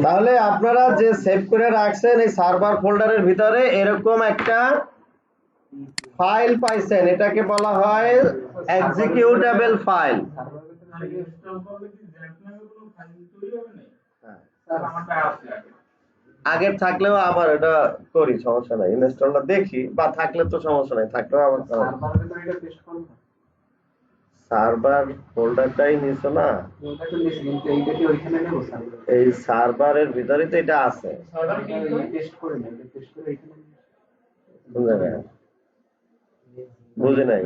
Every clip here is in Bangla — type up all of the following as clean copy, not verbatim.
তাহলে আপনারা যে সেভ করে রাখছেন এই সার্ভার ফোল্ডারের ভিতরে এরকম একটা ফাইল পাইছেন, এটাকে বলা হয় এক্সিকিউটেবল ফাইল। আগে থাকলেও আবার এটা করি, সমস্যা নাই, ইনস্টলটা দেখি, বা থাকলে তো সমস্যা নাই, থাকলেও আবার সার্ভার ফোল্ডারটাই নিছো না, এই সার্ভারের ভিতরে তো এটা আছে। বুঝে নাই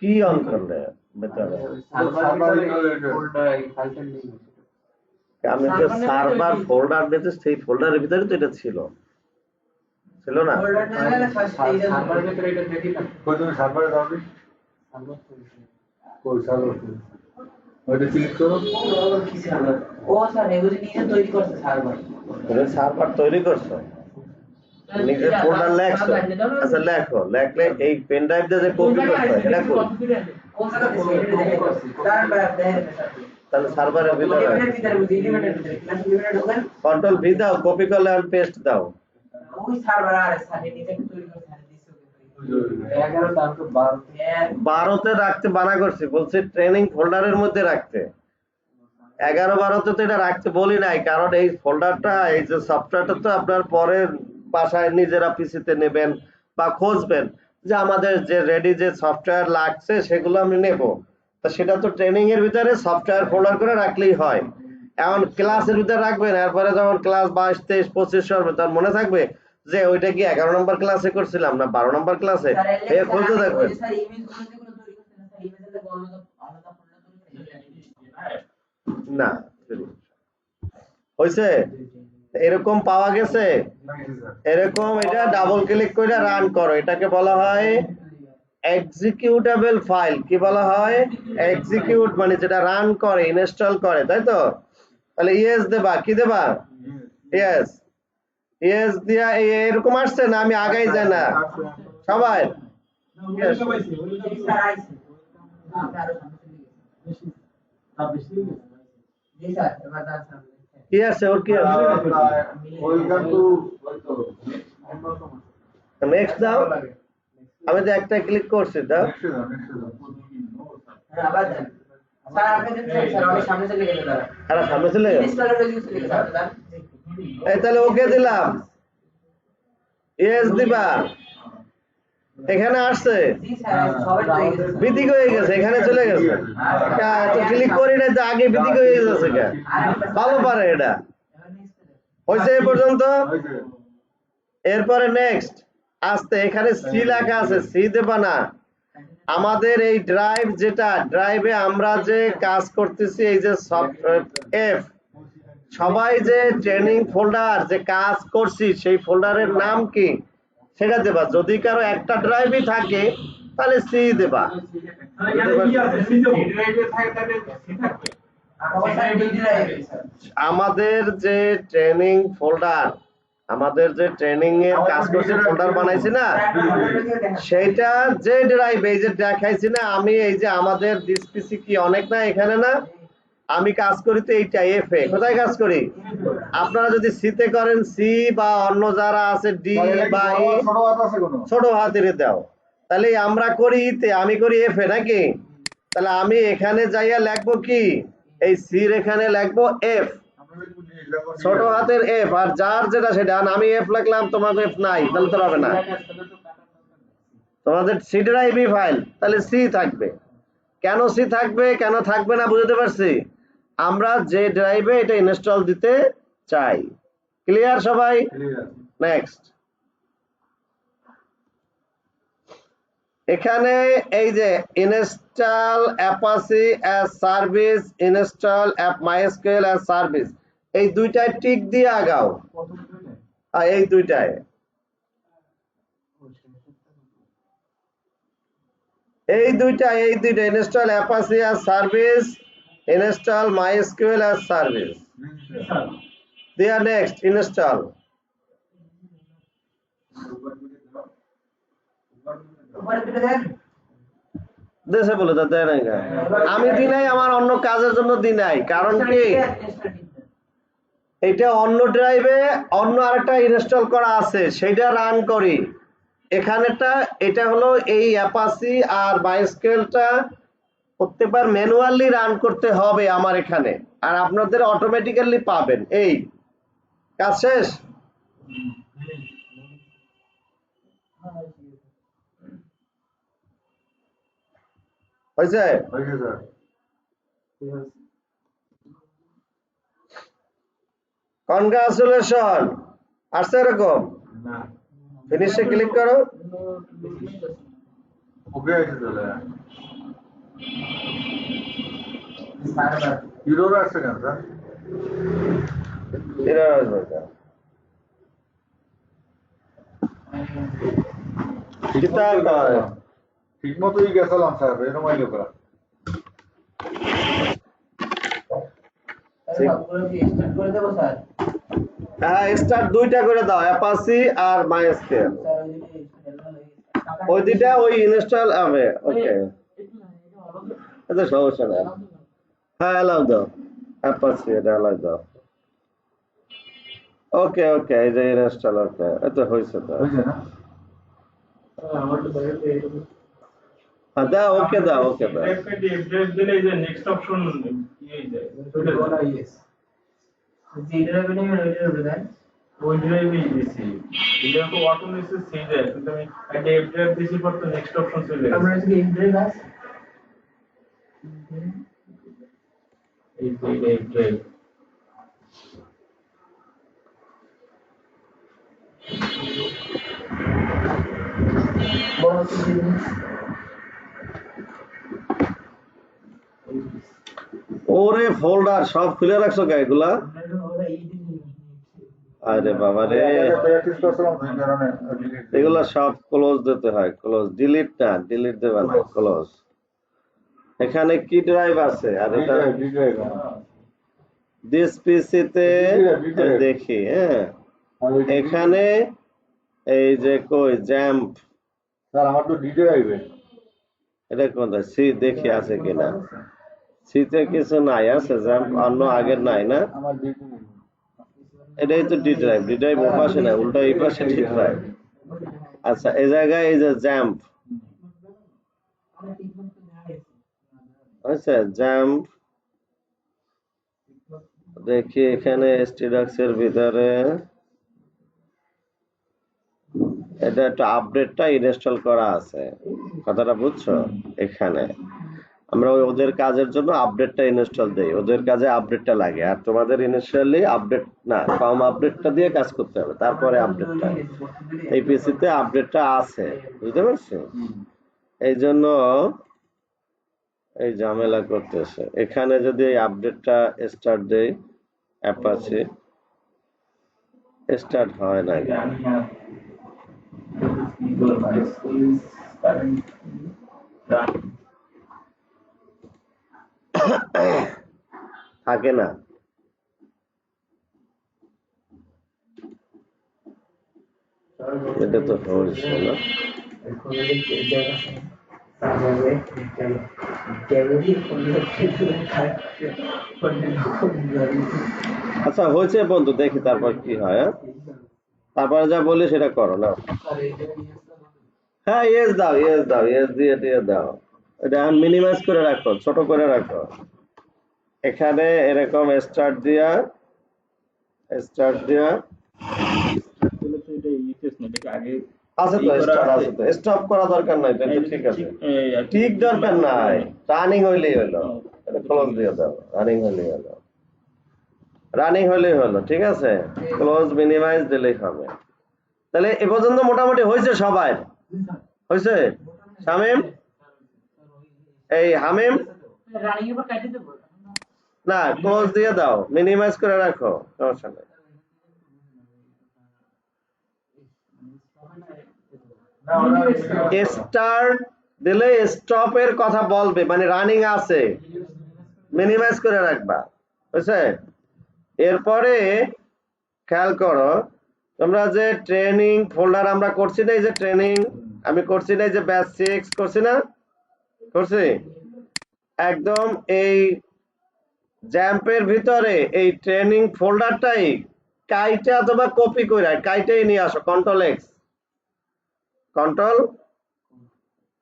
কি অন করলে ভিতরে? আমি যে সার্ভার ফোল্ডার দিয়েছি সেই ফোল্ডারের ভিতরে তো এটা ছিল না? সার্ভার তৈরি করছো, নিজের ফোল্ডার লেখছো, আচ্ছা লেখো, লেখলে এই পেন ড্রাইভ দিয়ে যে কপি করছো এটা করো, তাহলে সার্ভারের ভিতরে কন্ট্রোল ভি দাও, কপি করলে আর পেস্ট দাও। ওই সার্ভার আর নিজে তৈরি করতে 12তে রাখতে বানা করছি, বলছি ট্রেনিং ফোল্ডারের মধ্যে রাখতে। 11-12তে তো এটা রাখতে বলি নাই, কারণ এই ফোল্ডারটা, এই যে সফটওয়্যারটা তো আপনার পরে বাসায় নিজেরা পিসিতে নেবেন বা খুঁজবেন যে আমাদের যে রেডি যে সফটওয়্যার লাগছে সেগুলো আমি নেব, তা সেটা তো ট্রেনিং এর ভিতরে সফটওয়্যার ফোল্ডার করে রাখলেই হয়। এখন ক্লাসের ভিতরে রাখবেন, এরপরে যখন ক্লাস 22, 23, 25 হবে তখন মনে থাকবে যে ওইটা কি 11 নম্বর ক্লাসে করছিলাম না 12 নম্বর ক্লাসে, এই খুঁজে দেখবেন। না হইছে, এরকম পাওয়া গেছে, এরকম এটা ডাবল ক্লিক করে রান করো, এটাকে বলা হয় এক্সিকিউটেবল ফাইল। কি বলা হয়? এক্সিকিউট মানে যেটা রান করে, ইনস্টল করে, তাই তো? তাহলে ইয়েস দেবা, কি দেবা? ইয়েস, ইয়েস দিয়া এরকম আসছে না, আমি আগাই যাই না সবাই? কি আছে ওর, কি আছে? নেক্সট দাও, আমি তো একটা ক্লিক করছি, দাও। সামনে চলে গেল, তাহলে ওকে দিলাম, ইয়েস দিবা, এখানে আসছে, বিদিক হয়ে গেছে, এখানে চলে গেছে, তো ক্লিক করি না তো আগে বিদিক হয়ে গেছে, ভালো পারে এটা হয়েছে এই পর্যন্ত। এরপরে নেক্সট আসতে এখানে সি লেখা আছে, সি দেবা না। আমাদের এই ড্রাইভ, যেটা ড্রাইভে আমরা যে কাজ করতেছি, এই যে এফ, সবাই যে ট্রেনিং ফোল্ডার যে কাজ করছি সেই ফোল্ডারের নাম কি সেটা দেবা। যদি কারো একটা ড্রাইভই থাকে তাহলে সি দেবা। আমাদের যে ট্রেনিং ফোল্ডার, আমাদের যে ট্রেনিং এর কাজ করছি ফোল্ডার বানাইছি না, সেইটা যে ড্রাইভ, এই যে দেখাইছি না আমি, এই যে আমাদের ডিসপিসি কি অনেক না এখানে না, আমি কাজ করি তো এইটা এফ এ। কোথায় কাজ করি? আপনারা যদি সিতে করেন সি, বা অন্য যারা আছে ডি বা ই, ছোট হাতের দাও, তাহলে আমরা করি ইতে, আমি করি এফ এ নাকি? তাহলে আমি এখানে যাইয়া লিখবো কি, এই সির এখানে লিখবো এফ, ছোট হাতের এফ, আর যার যেটা সেটা, আমি এফ লিখলাম, তোমাদের এফ নাই, তাহলে তো হবে না। তোমাদের সি ড্রাইভই ফাইল, তাহলে সি থাকবে। কেন সি থাকবে, কেন থাকবে না বুঝতে পারছি, আমরা যে ড্রাইভে এটা ইনস্টল দিতে চাই। ক্লিয়ার সবাই? নেক্সট, এখানে এই যে install Apache as service, install MySQL as service, এই দুইটায় টিক দিয়ে আগাও। এই দুইটায়, এই দুইটা install Apache as service, install MySQL as service দিয়া নেক্সট ইনস্টল। দেশে বলে তো দেয় নাই কেন? আমি দিই নাই, আমার অন্য কাজের জন্য দিই নাই। কারণ কি, এটা অন্য ড্রাইভে অন্য আরেকটা ইনস্টল করা আছে, সেটা রান করি। এখানেটা এটা হলো এই অ্যাপাচি আর বাইস্কেলটা প্রত্যেকবার ম্যানুয়ালি রান করতে হবে আমার এখানে, আর আপনাদের অটোমেটিক্যালি পাবেন। এই কাজ শেষ। হয়েছে? কনগ্রাচুলেশন। আসছে এরকম? ফিনিশে ক্লিক করো। ওকে আছে চলে হিরোর আসছে কেন স্যার? এরর আসবে কেন? ঠিক মতোই গেছিলাম স্যার, এরকম আইলো করা। হ্যাঁ, স্টার্ট দুইটা করে দাও, অ্যাপাচি আর মাইস্কেল। ওই দুইটা ওই ইনস্টল হবে। ওকে, এটা সমস্যা নাই। হ্যাঁ, অ্যালাউ দাও, অ্যাপাচি এটা অ্যালাউ দাও। ওকে ওকে, এই যে ইনস্টল। ওকে, এটা হয়েছে তো। বুঝছে না? হ্যাঁ, দাও, ওকে দাও, ওকে দাও। দিলে এই যে নেক্সট অপশন এই যায় চলে যায়। যে ড্রাইভে নেই ওই দেন ওই ড্রাইভে দিছি, এটা তো অটো মেসেজ সেই যায়, কিন্তু আমি একটা এফ ড্রাইভ দিছি পর তো নেক্সট অপশন চলে গেছে। আমরা আজকে এফ ড্রাইভ আছে এই তো এফ ড্রাইভ বড় কি ওরে ফোল্ডার সব খুলে রাখছো কে এগুলা? আরে বাবা রে, প্র্যাকটিস করছিলাম তো এই কারণে এগুলা সব ক্লোজ দিতে হয়। ক্লোজ, ডিলিট না, ডিলিট দেবেন না, ক্লোজ। এখানে কি ড্রাইভ আছে? আর এটা দিস পিসিতে দেখি। হ্যাঁ, এখানে এই যে কই জ্যাম্প, স্যার আমার তো ডিজে আইবে। এটা কোনটা? সি দেখি আছে কিনা। সিতে কিছু নাই, আছে জ্যাম্প অন্য আগের নাই না? আমার ডিজে এটাই তো ডি ড্রাইভ। ডি ড্রাইভ ও পাশে না, উল্টা এই পাশে ডি ড্রাইভ। আচ্ছা, এই জায়গায় এই যে জ্যাম্প, আচ্ছা জ্যাম্প দেখি এখানে এসটিডক্স এর ভিতরে এটা একটা আপডেটটা ইনস্টল করা আছে। কথাটা বুঝছো? এখানে আমরা ওদের কাজের জন্য আপডেটটা ইনস্টল দেই, ওদের কাজে আপডেটটা লাগে। আর তোমাদের ইনিশিয়ালি আপডেট না, কম আপডেটটা দিয়ে কাজ করতে হবে, তারপরে আপডেটটা। এই পিসিতে আপডেটটা আছে, বুঝতে পারছো? এই জন্য এই ঝামেলা করতেছে। এখানে যদি এই আপডেটটা স্টার্ট দেই, অ্যাপাচি স্টার্ট হয় না। থাকে না। এটা তো হচ্ছে না। আচ্ছা হয়েছে বন্ধু, দেখি তারপর কি হয়। তারপরে যা বলি সেটা করো না। হ্যাঁ, ইয়েস দাও, ইয়েস দাও, ইয়েস দিয়ে দিয়ে দাও। এটা মিনিমাইজ করে রাখো, ছোট করে রাখো। এখানে এরকম স্টার্ট দিয়া আছে তো, স্টার্ট আছে তো, স্টপ করা দরকার নাই তো, ঠিক আছে। ঠিক দরকার নাই, রানিং হইলেই হলো। এটা ক্লোজ দিয়ে দাও, রানিং হইলেই হলো, রানিং হইলেই হলো, ঠিক আছে। ক্লোজ মিনিমাইজ দিলেই হবে। তাহলে এ পর্যন্ত মোটামুটি হয়েছে সবাই? হয়েছে? শামিম, এই হামিম, না ক্লোজ দিয়ে দাও, মিনিমাইজ করে রাখো, সমস্যা নেই। স্টার্ট দিলে স্টপের কথা বলবে, মানে রানিং আছে, মিনিমাইজ করে রাখবা, বুঝছে? এরপরে খেয়াল করো, তোমরা যে ট্রেনিং ফোল্ডার আমরা করছি না, এই যে ট্রেনিং আমি করছি না, এই যে ব্যাচ 6 করছি না, করছি একদম এই জ্যাম্পের ভিতরে এই ট্রেনিং ফোল্ডারটাই কাইটা অথবা কপি করে কাইটাই নিয়ে আসো কন্ট্রোল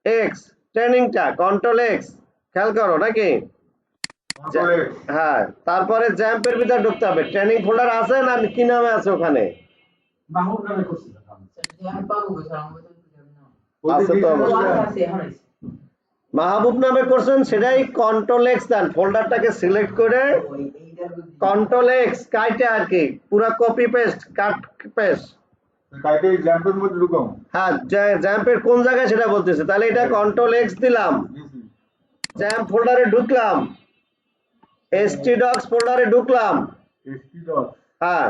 এক্স ট্রেনিংটা কন্ট্রোল এক্স খেয়াল করো নাকি হ্যাঁ তারপরে জ্যাম্পের ভিতরে ঢুকতে হবে ট্রেনিং ফোল্ডার আছে না কি নামে আছে ওখানে আছে তো অবশ্যই। মাহবুব নামে করছেন সেটাই কন্ট্রোল এক্স দেন ফোল্ডারটাকে সিলেক্ট করে কন্ট্রোল এক্স কাইটে আর কি পুরো কপি পেস্ট কাট পেস্ট কাইটে জ্যাম্পের মধ্যে ঢুকাও। হ্যাঁ জ্যাম্পের কোন জায়গায় সেটা বলতেছে তাহলে এটা কন্ট্রোল এক্স দিলাম জ্যাম্প ফোল্ডারে ঢুকলাম htdocs ফোল্ডারে ঢুকলাম htdocs হ্যাঁ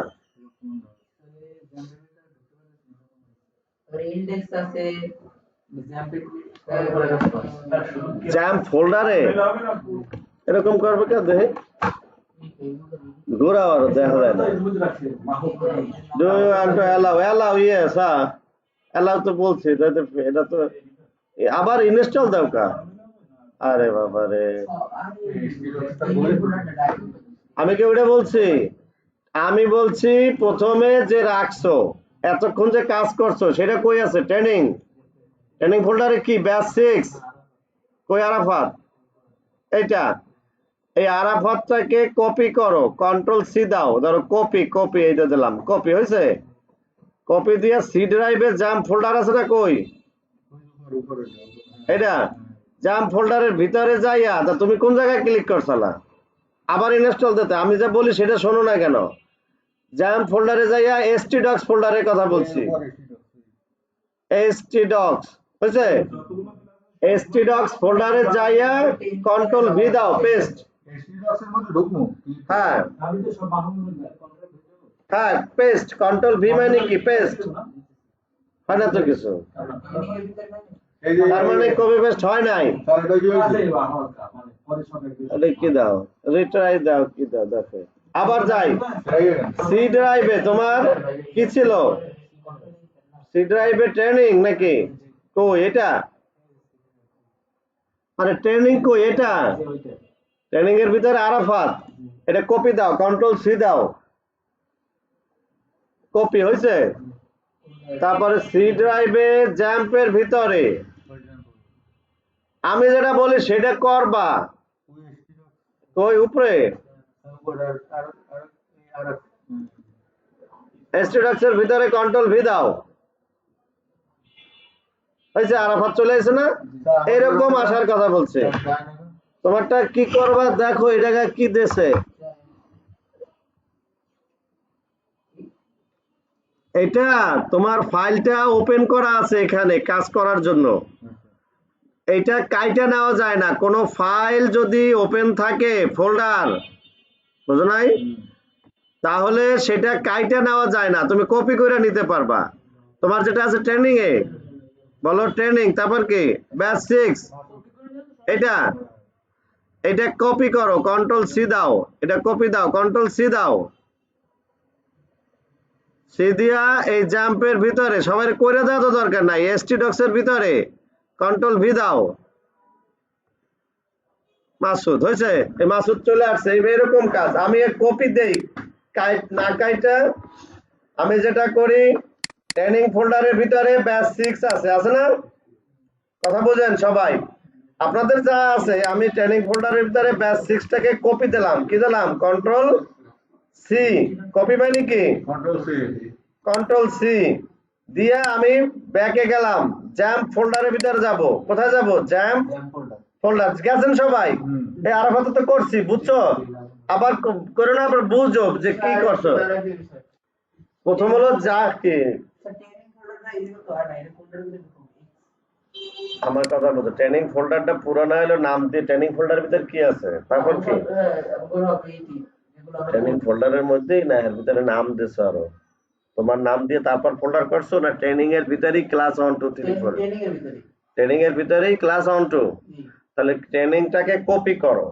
ইন্ডেক্স আছে জ্যাম্প ফোল্ডারে এরকম করবে কে দেখে ঘোরা আর দেখা যায় না do you want to allow yes হ্যাঁ অ্যালাউ তো বলছি এটা তো আবার ইনস্টল দাও কা আরে বাবা রে আমি কি ওটা বলছি আমি বলছি প্রথমে যে রাখছো এতক্ষণ যে কাজ করছো সেটা কই আছে ট্রেনিং ফোল্ডারে কি ব্যাচ 6 কই আরাফাত এইটা এই আরাফাতটাকে কপি করো কন্ট্রোল সি দাও ধরো কপি এইটা দিলাম কপি হয়েছে কপি দিয়ে সি ড্রাইভে জাম্প ফোল্ডার আছে না কই এটা জাম্প ফোল্ডারের ভিতরে যাইয়া তা তুমি কোন জায়গায় ক্লিক করছলা আবার ইনস্টল দিতে আমি যা বলি সেটা শোনো না কেন জাম্প ফোল্ডারে যাইয়া htdocs ফোল্ডারের কথা বলছি htdocs বুঝছে htdocs ফোল্ডারে যাইয়া কন্ট্রোল ভি দাও পেস্ট htdocs এর মধ্যে ঢুকমু হ্যাঁ আমি তো সব বাহন হ্যাঁ পেস্ট কন্ট্রোল ভি মানে কি পেস্ট হয় না তো কিছু এই যে তার মানে কপি পেস্ট হয় নাই স্যার এটা কি আছে হয়েছে বাহন মানে পরে সব এটা কি দাও রিট্রাই দাও কি দাও দেখো আবার যাই এই গেলেন। সি ড্রাইভে তোমার কি ছিল সি ড্রাইভে ট্রেনিং নাকি কই এটা আরে ট্রেনিং কই এটা ট্রেনিং এর ভিতরে আরাফাত এটা কপি দাও কন্ট্রোল সি দাও কপি হয়েছে তারপরে সি ড্রাইভে জ্যাম্পের ভিতরে আমি যেটা বলি সেটা করবা কই উপরে htdocs এর ভিতরে কন্ট্রোল ভি দাও হয়েছে আরাফাত চলে এসে না এরকম আসার কথা বলছে তোমারটা কি করবা দেখো এই জায়গায় কি দেশে এটা তোমার ফাইলটা ওপেন করা আছে এখানে কাজ করার জন্য এটা কাইটা নেওয়া যায় না কোনো ফাইল যদি ওপেন থাকে ফোল্ডার বুঝো নাই তাহলে সেটা কাইটা নেওয়া যায় না তুমি কপি করে নিতে পারবা তোমার যেটা আছে ট্রেনিং এ বলো ট্রেনিং তারপর কি ব্যাচ 6 এটা কপি করো কন্ট্রোল সি দাও এটা কপি দাও কন্ট্রোল সি দাও সি দিয়া এই জাম্পের ভিতরে সবাই করে দেওয়া তো দরকার নাই htdocs এর ভিতরে কন্ট্রোল ভি দাও মাসুদ হয়েছে এই মাসুদ চলে আসছে এরকম কাজ আমি এক কপি দেই না কাইটা আমি যেটা করি ট্রেনিং ফোল্ডারের ভিতরে ব্যাচ 6 আছে না কথা বুঝেন সবাই আপনাদের যা আছে আমি ট্রেনিং ফোল্ডারের ভিতরে ব্যাচ 6 টাকে কপি দিলাম কি দিলাম কন্ট্রোল সি কপি মানে কি কন্ট্রোল সি দিয়ে আমি ব্যাকে গেলাম জ্যাম্প ফোল্ডারের ভিতরে যাব কোথায় যাব জ্যাম্প ফোল্ডার গেছেন সবাই এই আরাফাত তো করছি বুঝছো আবার করো না আবার বুঝো যে কি করছো প্রথম হলো যা কি আমার কথা বলতো ট্রেনিং ফোল্ডারটা পুরানো হলো নাম দিয়ে ট্রেনিং ফোল্ডারের ভিতরে কি আছে তারপর কি ট্রেনিং ফোল্ডারের মধ্যেই না এর ভিতরে নাম দিছো আরো তোমার নাম দিয়ে তারপর ফোল্ডার করছো না ট্রেনিং এর ভিতরেই ক্লাস 1 2 3 4 ট্রেনিং এর ভিতরেই ক্লাস 1 2 তাহলে ট্রেনিংটাকে কপি করো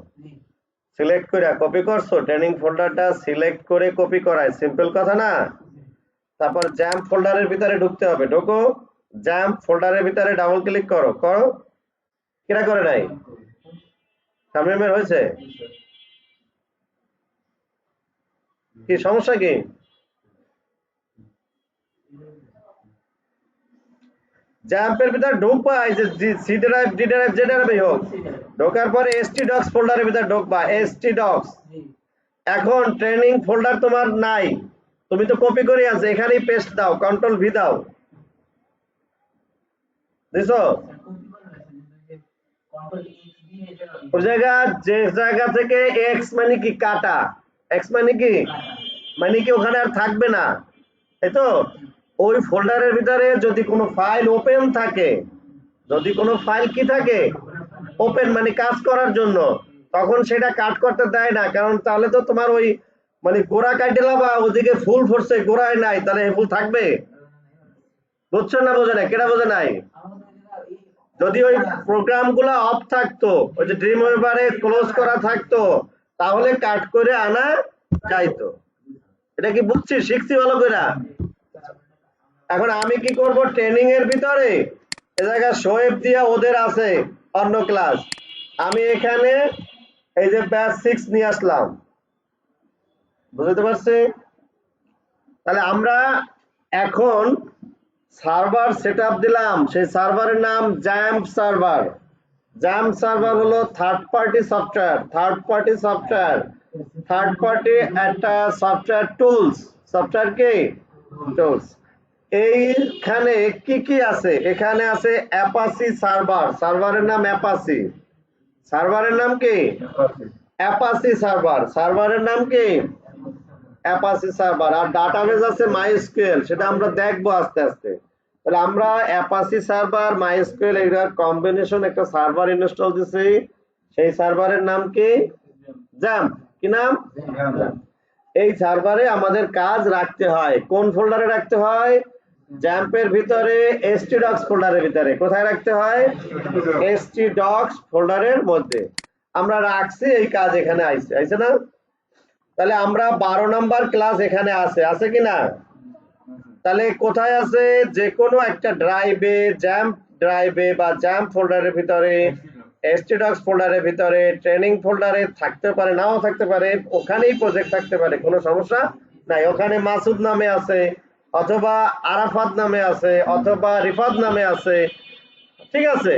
সিলেক্ট করে কপি করছো ট্রেনিং ফোল্ডারটা সিলেক্ট করে কপি করায় সিম্পল কথা না তারপর জ্যাম্প ফোল্ডারের ভিতরে ঢুকতে হবে ঢোকো জ্যাম্প ফোল্ডারের ভিতরে ডাবল ক্লিক করো কেরা করে নাই? শামীমের হয়েছে? কি সমস্যা কি? জ্যাম্পের ভিতরে ঢুকবা, এই যে সি ড্রাইভ, ডি ড্রাইভ, যে ড্রাইভই হোক, ঢোকার পরে এসটি ডক্স ফোল্ডারের ভিতরে ঢুকবা, এসটি ডক্স। এখন ট্রেনিং ফোল্ডার তোমার নাই, তুমি তো কপি করে আছে, এখানেই পেস্ট দাও, কন্ট্রোল ভি দাও, বুঝছো? ওই জায়গা, যে জায়গা থেকে এক্স মানে কি কাটা, এক্স মানে কি, মানে কি ওখানে আর থাকবে না, তাই তো? ওই ফোল্ডারের ভিতরে যদি কোনো ফাইল ওপেন থাকে, যদি কোনো ফাইল কি থাকে ওপেন, মানে কাজ করার জন্য, তখন সেটা কাট করতে দেয় না, কারণ তাহলে তো তোমার ওই মানে গোড়া কাটেলা বা ওদিকে ফুল ফোরছে গোড়ায় নাই, তাহলে ফুল থাকবে? বুঝছো না বোঝে না? কেটা বোঝে নাই? যদি ওই প্রোগ্রাম গুলা অফ থাকতো, ওই যে ড্রিম ওয়েভারে ক্লোজ করা থাকতো, তাহলে কাট করে আনা যাইতো। এটা কি বুঝছি, শিখছি ভালো করে? এখন আমি কি করব, ট্রেনিং এর ভিতরে এ জায়গায় শোয়েব দিয়া ওদের আছে অন্য ক্লাস, আমি এখানে এই যে ব্যাচ 6 নিয়ে আসলাম, বুঝতে পারছি? তাহলে আমরা এখন সার্ভার সেটআপ দিলাম, সেই সার্ভারের নাম জ্যাম্প সার্ভার। জ্যাম্প সার্ভার হলো third party software, third party software, third party একটা সফটওয়্যার টুলস, সফটওয়্যার কি টুলস। এইখানে কি কি আছে? এখানে আছে অ্যাপাচি সার্ভার, সার্ভারের নাম অ্যাপাচি, সার্ভারের নাম কি অ্যাপাচি সার্ভার, সার্ভারের নাম কি অ্যাপাচি সার্ভার। আর ডাটাবেস আছে মাইস্কুয়েল, সেটা আমরা দেখবো আস্তে আস্তে। তাহলে আমরা অ্যাপাচি সার্ভার, মাইস্কুয়েল এটার কম্বিনেশন একটা সার্ভার ইনস্টল দিছি, সেই সার্ভারের নাম কি জ্যাম্প। কি নাম? এই সার্ভারে আমাদের কাজ রাখতে হয়, কোন ফোল্ডারে রাখতে হয়? জ্যাম্পের ভিতরে htdocs ফোল্ডারের ভিতরে। কোথায় রাখতে হয়? htdocs ফোল্ডারের মধ্যে আমরা রাখছি, এই কাজ এখানে আইছে, আইছে না? তাহলে আমরা 12 নাম্বার ক্লাস এখানে আছে কি না? তাহলে কোথায় আছে? যে কোনো একটা ড্রাইভে, জ্যাম্প ড্রাইভে বা জ্যাম্প ফোল্ডারের ভিতরে, htdocs ফোল্ডারের ভিতরে, ট্রেনিং ফোল্ডারে থাকতে পারে, নাও থাকতে পারে, ওখানেই প্রজেক্ট থাকতে পারে, কোনো সমস্যা নাই। ওখানে মাসুদ নামে আছে, অথবা আরাফাত নামে আছে, অথবা রিফাত নামে আছে, ঠিক আছে,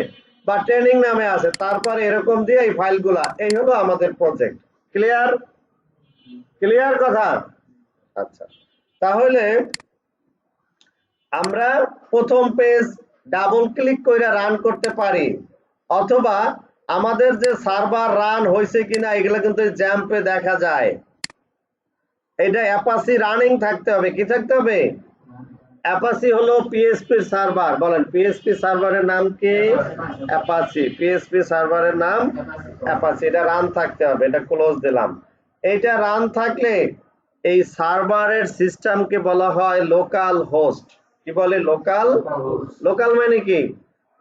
বা ট্রেনিং নামে আছে, তারপরে এরকম দিয়ে এই ফাইলগুলা, এই হলো আমাদের প্রজেক্ট। ক্লিয়ার? ক্লিয়ার কথা? আচ্ছা, তাহলে আমরা প্রথম পেজ ডাবল ক্লিক করে রান করতে পারি, অথবা আমাদের যে সার্ভার রান হয়েছে কিনা এগুলো কিন্তু জ্যাম্পে দেখা যায়। এটা অ্যাপাচি রানিং থাকতে হবে। কি থাকতে হবে? অ্যাপাচি হলো পিএসপি সার্ভার। বলেন, পিএসপি সার্ভারের নাম কি? অ্যাপাচি। পিএসপি সার্ভারের নাম অ্যাপাচি। এটা রান থাকতে হবে। এটা ক্লোজ দিলাম। এটা রান থাকলে এই সার্ভারের সিস্টেমকে বলা হয় লোকাল হোস্ট। কি বলে? লোকাল। লোকাল মানে কি?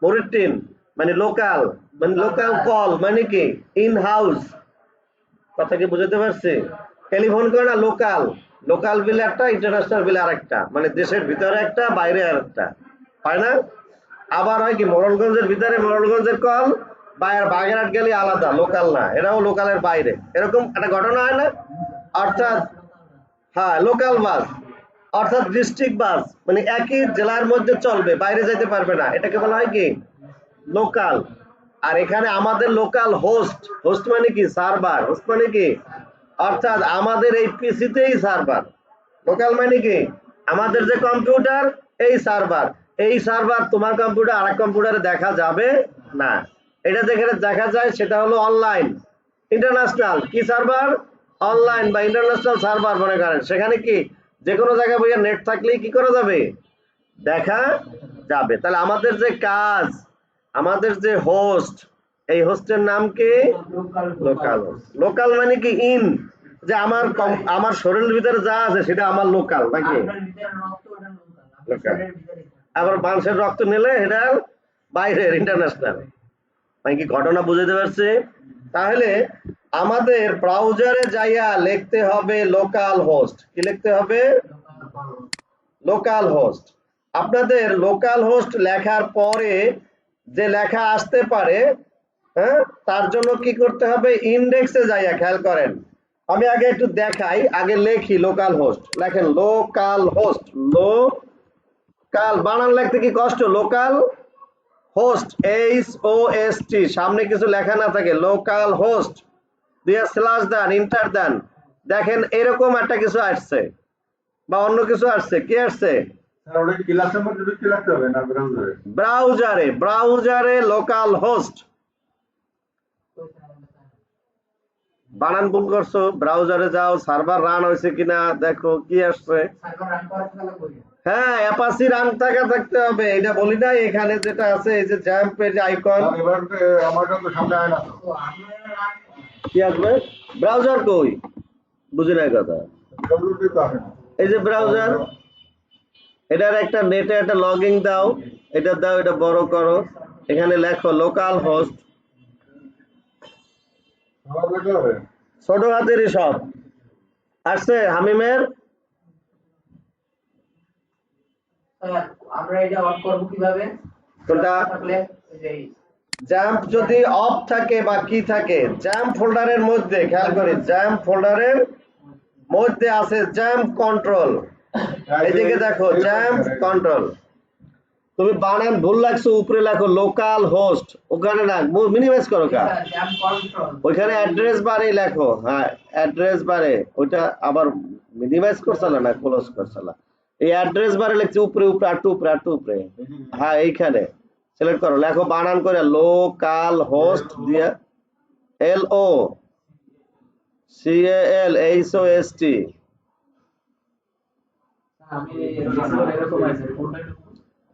মরিটিন মানে লোকাল, মানে লোকাল কল মানে কি? In house. কথা কি বুঝতে পারছি? টেলিফোন করে না, লোকাল। লোকাল বিল একটা, ইন্টারন্যাশনাল বিল আরেকটা, মানে দেশের ভিতরে একটা, বাইরে আরেকটা, হয় না? আবার হয় কি, মোড়লগঞ্জের ভিতরে মোড়লগঞ্জের কল, বাইরে বাগেরহাট গেলে আলাদা, লোকাল না, এটাও লোকালের বাইরে, এরকম একটা ঘটনা হয় না? অর্থাৎ হ্যাঁ, লোকাল বাস অর্থাৎ ডিস্ট্রিক্ট বাস, মানে একই জেলার মধ্যে চলবে, বাইরে যেতে পারবে না, এটাকে বলা হয় কি? লোকাল। আর এখানে আমাদের লোকাল হোস্ট, হোস্ট মানে কি? সার্ভার। হোস্ট মানে কি? অর্থাৎ আমাদের এই পিসিতেই সার্ভার। লোকাল মানে কি? আমাদের যে কম্পিউটার, এই সার্ভার। এই সার্ভার তোমার কম্পিউটার আরেক কম্পিউটারে দেখা যাবে না। এটা যেখানে দেখা যায় সেটা হলো অনলাইন। ইন্টারন্যাশনাল কি সার্ভার? অনলাইন বা ইন্টারন্যাশনাল সার্ভার মনে করেন। সেখানে কি যে কোনো জায়গায় বইয়া নেট থাকলেই কি করা যাবে? দেখা যাবে। তাহলে আমাদের যে কাজ, আমাদের যে হোস্ট, এই হোস্টের নাম কি? Local host. লোকাল মানে কি? ইন, যে আমার শরীরের ভিতরে যা আছে সেটা আমার লোকাল নাকি? লোকাল। আবার মানুষের রক্ত নিলে এটা বাইরের, ইন্টারন্যাশনাল। মানে কি ঘটনা বুঝতে পারছে? তাহলে আমাদের ব্রাউজারে যাইয়া লিখতে হবে লোকাল হোস্ট। কি লিখতে হবে? Local host. আপনাদের লোকাল হোস্ট লেখার পরে যে লেখা আসতে পারে হ্যাঁ, তার জন্য কি করতে হবে, ইন্ডেক্সে যাইয়া খেয়াল করেন। আমি আগে একটু দেখাই, আগে লেখি লোকাল হোস্ট, লেখেন লোকাল হোস্ট, লোকাল বানান লিখতে কি কষ্ট, লোকাল হোস্ট, HOST, সামনে কিছু লেখা না থাকে, লোকাল হোস্ট দিয়ে স্ল্যাশ দেন, ইন্টার দেন, দেখেন এরকম একটা কিছু আসছে বা অন্য কিছু আসছে, কি আসছে, স্যার ওটা ক্লাসের মধ্যে ঢুকে রাখতে হবে না ব্রাউজারে? ব্রাউজারে লোকাল হোস্ট। বানান ভুল করছো, ব্রাউজারে যাও, সার্ভার রান হয়েছে কিনা দেখো, কি আসছে। হ্যাঁ, অ্যাপাচি রান থাকতে হবে, এটা বলি না, এখানে যেটা আছে এই যে জ্যাম্প এর আইকন, স্যার এবার আমারটা তো সামনে আয় না তো। কি আসবে, ব্রাউজার কই, বুঝি না কথা, ব্রাউজারটাই তো আসে না। এই যে ব্রাউজার, এটার একটা নেটে একটা লগইন দাও, এটা দাও, এটা বড় করো, এখানে লেখো লোকাল হোস্ট, আমার দেখতে হবে। ছোট হাতেরই সব আসছে হামিমের। আমরা এটা অন করব কিভাবে? কোনটা? থাকলে এই যে জ্যাম্প যদি অফ থাকে বা কি থাকে, জ্যাম্প ফোল্ডারের মধ্যে খেয়াল করি, জ্যাম্প ফোল্ডারের মধ্যে আছে জ্যাম্প কন্ট্রোল, এদিকে দেখো জ্যাম্প কন্ট্রোল। তুমি বানান ভুল লাগছো, উপরে লেখো লোকাল হোস্ট, ওখানে না মিনিমাইজ করো কা, জ্যাম কন্ট্রোল ওইখানে অ্যাড্রেস বারে লেখো, হ্যাঁ অ্যাড্রেস বারে, ওইটা আবার মিনিমাইজ করছাল না ক্লোজ করছাল, এই অ্যাড্রেস বারে লিখছি উপরে উপরে আটটু উপরে আটটু উপরে, হ্যাঁ এইখানে সিলেক্ট করো, লেখো বানান করে লোকাল হোস্ট দিয়ে LOCALHOST, আমি এরকম আছে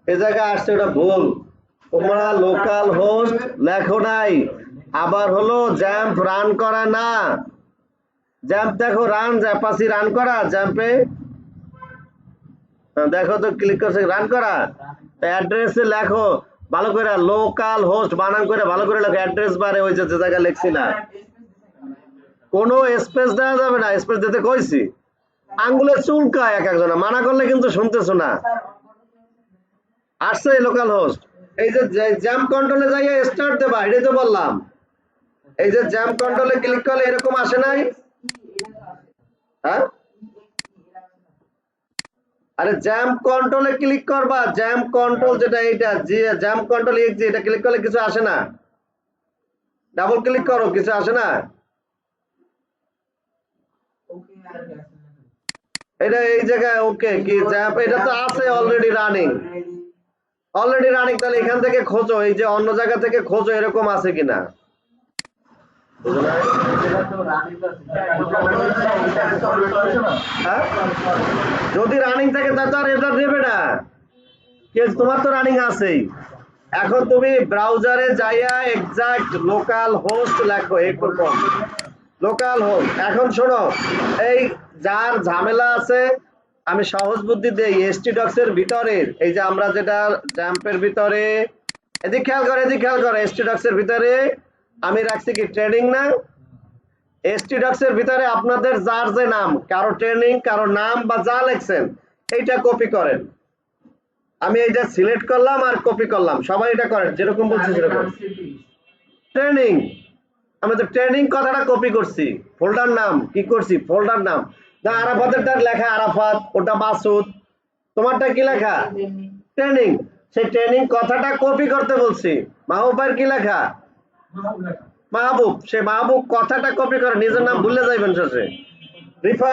এই জায়গায় আসছে ওটা ভুল, তোমরা লোকাল হোস্ট লেখো নাই, আবার হলো জ্যাম্প রান করা না, জ্যাম্প দেখো রান, অ্যাপাচি রান করা জ্যাম্পে, দেখো তো ক্লিক করছে রান করা, অ্যাড্রেসে লেখো ভালো করে লোকাল হোস্ট বানান করে ভালো করে লেখো, অ্যাড্রেস বারে ওই যে জায়গায় লিখছি না, কোনো স্পেস দেওয়া যাবে না, স্পেস দিতে কইছি, আঙ্গুলের চুলকায় এক একজনা, মানা করলে কিন্তু শুনতেছো না। আসছে লোকাল হোস্ট, এই যে জ্যাম্প কন্ট্রোলে যাইয়া স্টার্ট দেবা, এটাই তো বললাম, এই যে জ্যাম্প কন্ট্রোলে ক্লিক করলে এরকম আসে নাই, হ্যাঁ, আরে জ্যাম্প কন্ট্রোলে ক্লিক করবা, জ্যাম্প কন্ট্রোল যেটা এইটা, যে জ্যাম্প কন্ট্রোল এক্সি, এটা ক্লিক করলে কিছু আসে না, ডাবল ক্লিক করো, কিছু আসে না, ওকে আর এটা এই জায়গায় ওকে কি জ্যাম্প, এটা তো আছে অলরেডি রানিং, তাহলে এখান থেকে খোঁজো, এই যে অন্য জায়গা থেকে খোঁজো এরকম আছে কিনা, এটা তো রানিং হ্যাঁ? যদি রানিং থাকে তাহলে আর এটা দেবে না, তোমার তো রানিং আছেই, এখন তুমি ব্রাউজারে যাইয়া এক্সাক্ট লোকাল হোস্ট লেখো, এরকম লোকাল হোস্ট। এখন শোনো, এই যার ঝামেলা আছে আমি সহজ বুদ্ধি দেই, htdocs এর ভিতরে, এই যে আমরা যেটা জ্যাম্পের ভিতরে, এদিক খেয়াল করো, htdocs এর ভিতরে আমি রাখছি কি ট্রেনিং না, htdocs এর ভিতরে আপনাদের যার যে নাম, কারো ট্রেনিং, কারো নাম বা যা লেখছেন এইটা কপি করেন, আমি এইটা সিলেক্ট করলাম আর কপি করলাম, সবাই এটা করেন যেরকম বলছি সেরকম, ট্রেনিং, আমি তো ট্রেনিং কথাটা কপি করছি, ফোল্ডার নাম কি করছি, ফোল্ডার নাম, না আরাফাতেরটা লেখা আরাফাত, ওটা মাসুদ, তোমারটা কি লেখা ট্রেনিং, সেই ট্রেনিং কথাটা কপি করতে বলছি, মাহবুবের কি লেখা মাহবুব, সে মাহবুব কথাটা কপি করে, নিজের নাম ভুলে যাইবেন শেষে, রিফা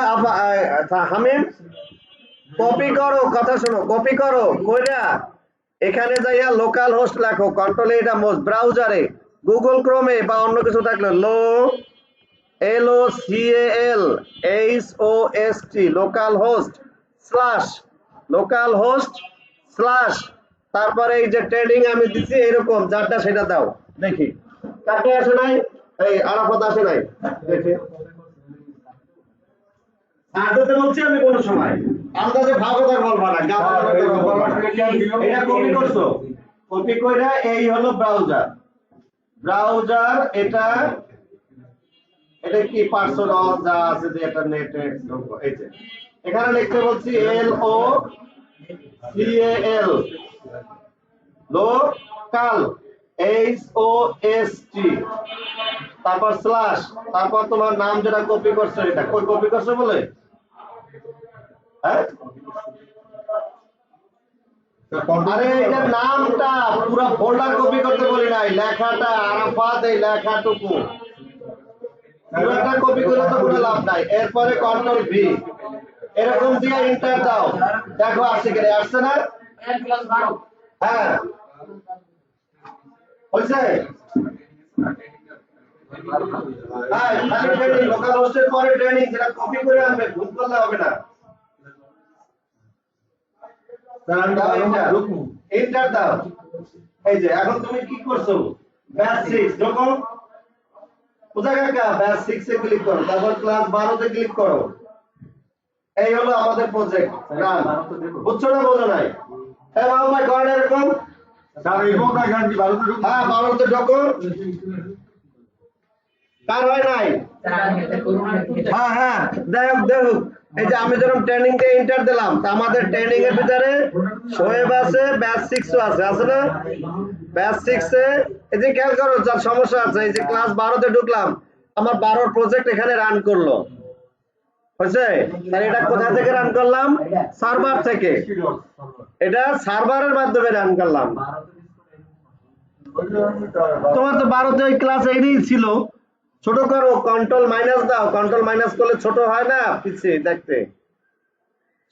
হামিম কপি করো, কথা শোনো, কপি করো কইরা এখানে যাইয়া লোকাল হোস্ট লেখো, কন্ট্রোলে এটা মোস্ট, ব্রাউজারে গুগল ক্রোমে বা অন্য কিছু থাকলে LOCALHOST লোকাল হোস্ট স্ল্যাশ, তারপরে এই যে ট্রেনিং আমি দিছি এরকম যারটা সেটা দাও, দেখি কাকে আসে নাই, এই আরাফাত আসে নাই, দেখি আদতে বলছি আমি কোন সময় আন্দাজে ভাগতা বলবা না, এটা কপি করছো, কপি কইরা এই হলো ব্রাউজার, এটা কি পার্সোনাল যা আছে যে এটা নেটে, এই যে এখানে লিখতে বলছি LOCAL লোকাল, HOST তারপর স্ল্যাশ তারপর তোমার নাম যেটা কপি করছো এটা কই কপি করছো বলে হ্যাঁ আরে এটার নামটা পুরো ফোল্ডার কপি করতে বলি নাই লেখাটা আরাফাত এই লেখাটুকু পুরোটা কপি করে তো কোনো লাভ নাই এরপরে কন্ট্রোল ভি এরকম দিয়ে এন্টার দাও দেখো আসছে কি আসছে না হ্যাঁ হইছে হ্যাঁ খালি ট্রেনিং লোকাল হোস্টের পরে ট্রেনিং যেটা কপি করে আনবে ভুল করলে হবে না এন্টার দাও এই যে এখন তুমি কি করছো ব্যাচ 6 দেখো কোথা কাকা ব্যাচ 6 এ ক্লিক করো তারপর ক্লাস 12 তে ক্লিক করো এই হলো আমাদের প্রজেক্ট রান বুঝছো না বোঝো নাই এই বাবু ভাই করেন এরকম স্যার এরকম না গান কি ভালো তো হ্যাঁ 12 তে ঢোকো কার হয় নাই হ্যাঁ হ্যাঁ দেখো এই যে আমি যখন ট্রেনিং তে এন্টার দিলাম তা আমাদের ট্রেনিং এর ভিতরে শোয়েব আছে ব্যাচ 6 আছে আছে না ব্যাচ 6 এ এই যে খেয়াল করো যার সমস্যা আছে এই যে ক্লাস 12 তে ঢুকলাম আমার 12 প্রজেক্ট এখানে রান করলো হয়েছে তাহলে এটা কোথা থেকে রান করলাম সার্ভার থেকে এটা সার্ভারের মাধ্যমে রান করলাম তোমার তো 12 তে ওই ক্লাস এই ছিল ছোট করো কন্ট্রোল মাইনাস দাও কন্ট্রোল মাইনাস করলে ছোট হয় না পিছে দেখতে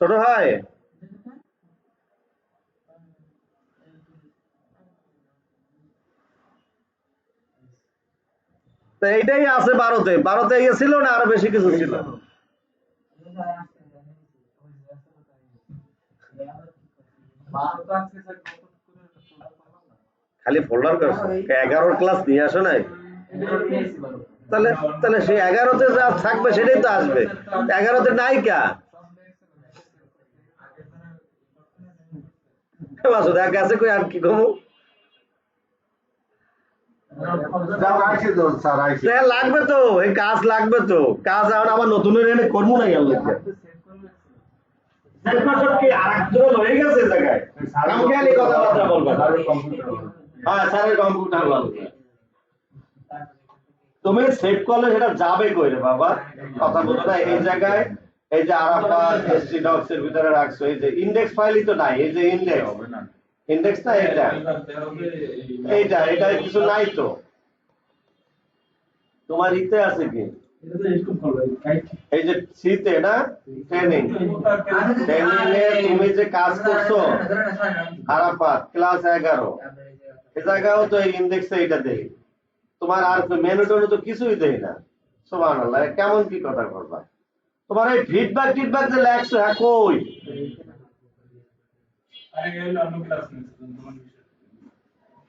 ছোট হয় তো এইটাই আছে 12 তে ইয়ে ছিল না আরো বেশি কিছু ছিল খালি ফোল্ডার করছো 11 ক্লাস নিয়ে আসো নাই তাহলে তাহলে সেই 11 তে যা থাকবে সেটাই তো আসবে 11 তে নায়িকা বাসু দেখ আছে কই আর কি কমু যাও আইছে তো স্যার আইছে লাগবে তো এই কাজ লাগবে তো কাজ এখন আবার নতুন এনে করবো না গেল কি আরেকজন হয়ে গেছে জায়গায় আমি খালি কথাবার্তা বলবো হ্যাঁ স্যারের কম্পিউটার বলবে তুমি সেভ করলে সেটা যাবে কই রে বাবা কথা বলো না এই জায়গায় এই যে আরাফাত এসটি ডক্স এর ভিতরে রাখছো এই যে ইনডেক্স ফাইলই তো নাই এই যে ইনডেক্স না এটা কিছু নাই তো তোমার ইতে আছে কি এই যে সিতে না ট্রেনিং এ তুমি যে কাজ করছো আরাফাত ক্লাস 11 এই জায়গাও তো ইনডেক্সে এটা দেই তোমার আর মেনু টেনু তো কিছুই দেই না সুবহানাল্লাহ কেমন কি কথা করবা তোমার এই ফিডব্যাক যে লেখছো হ্যাঁ কই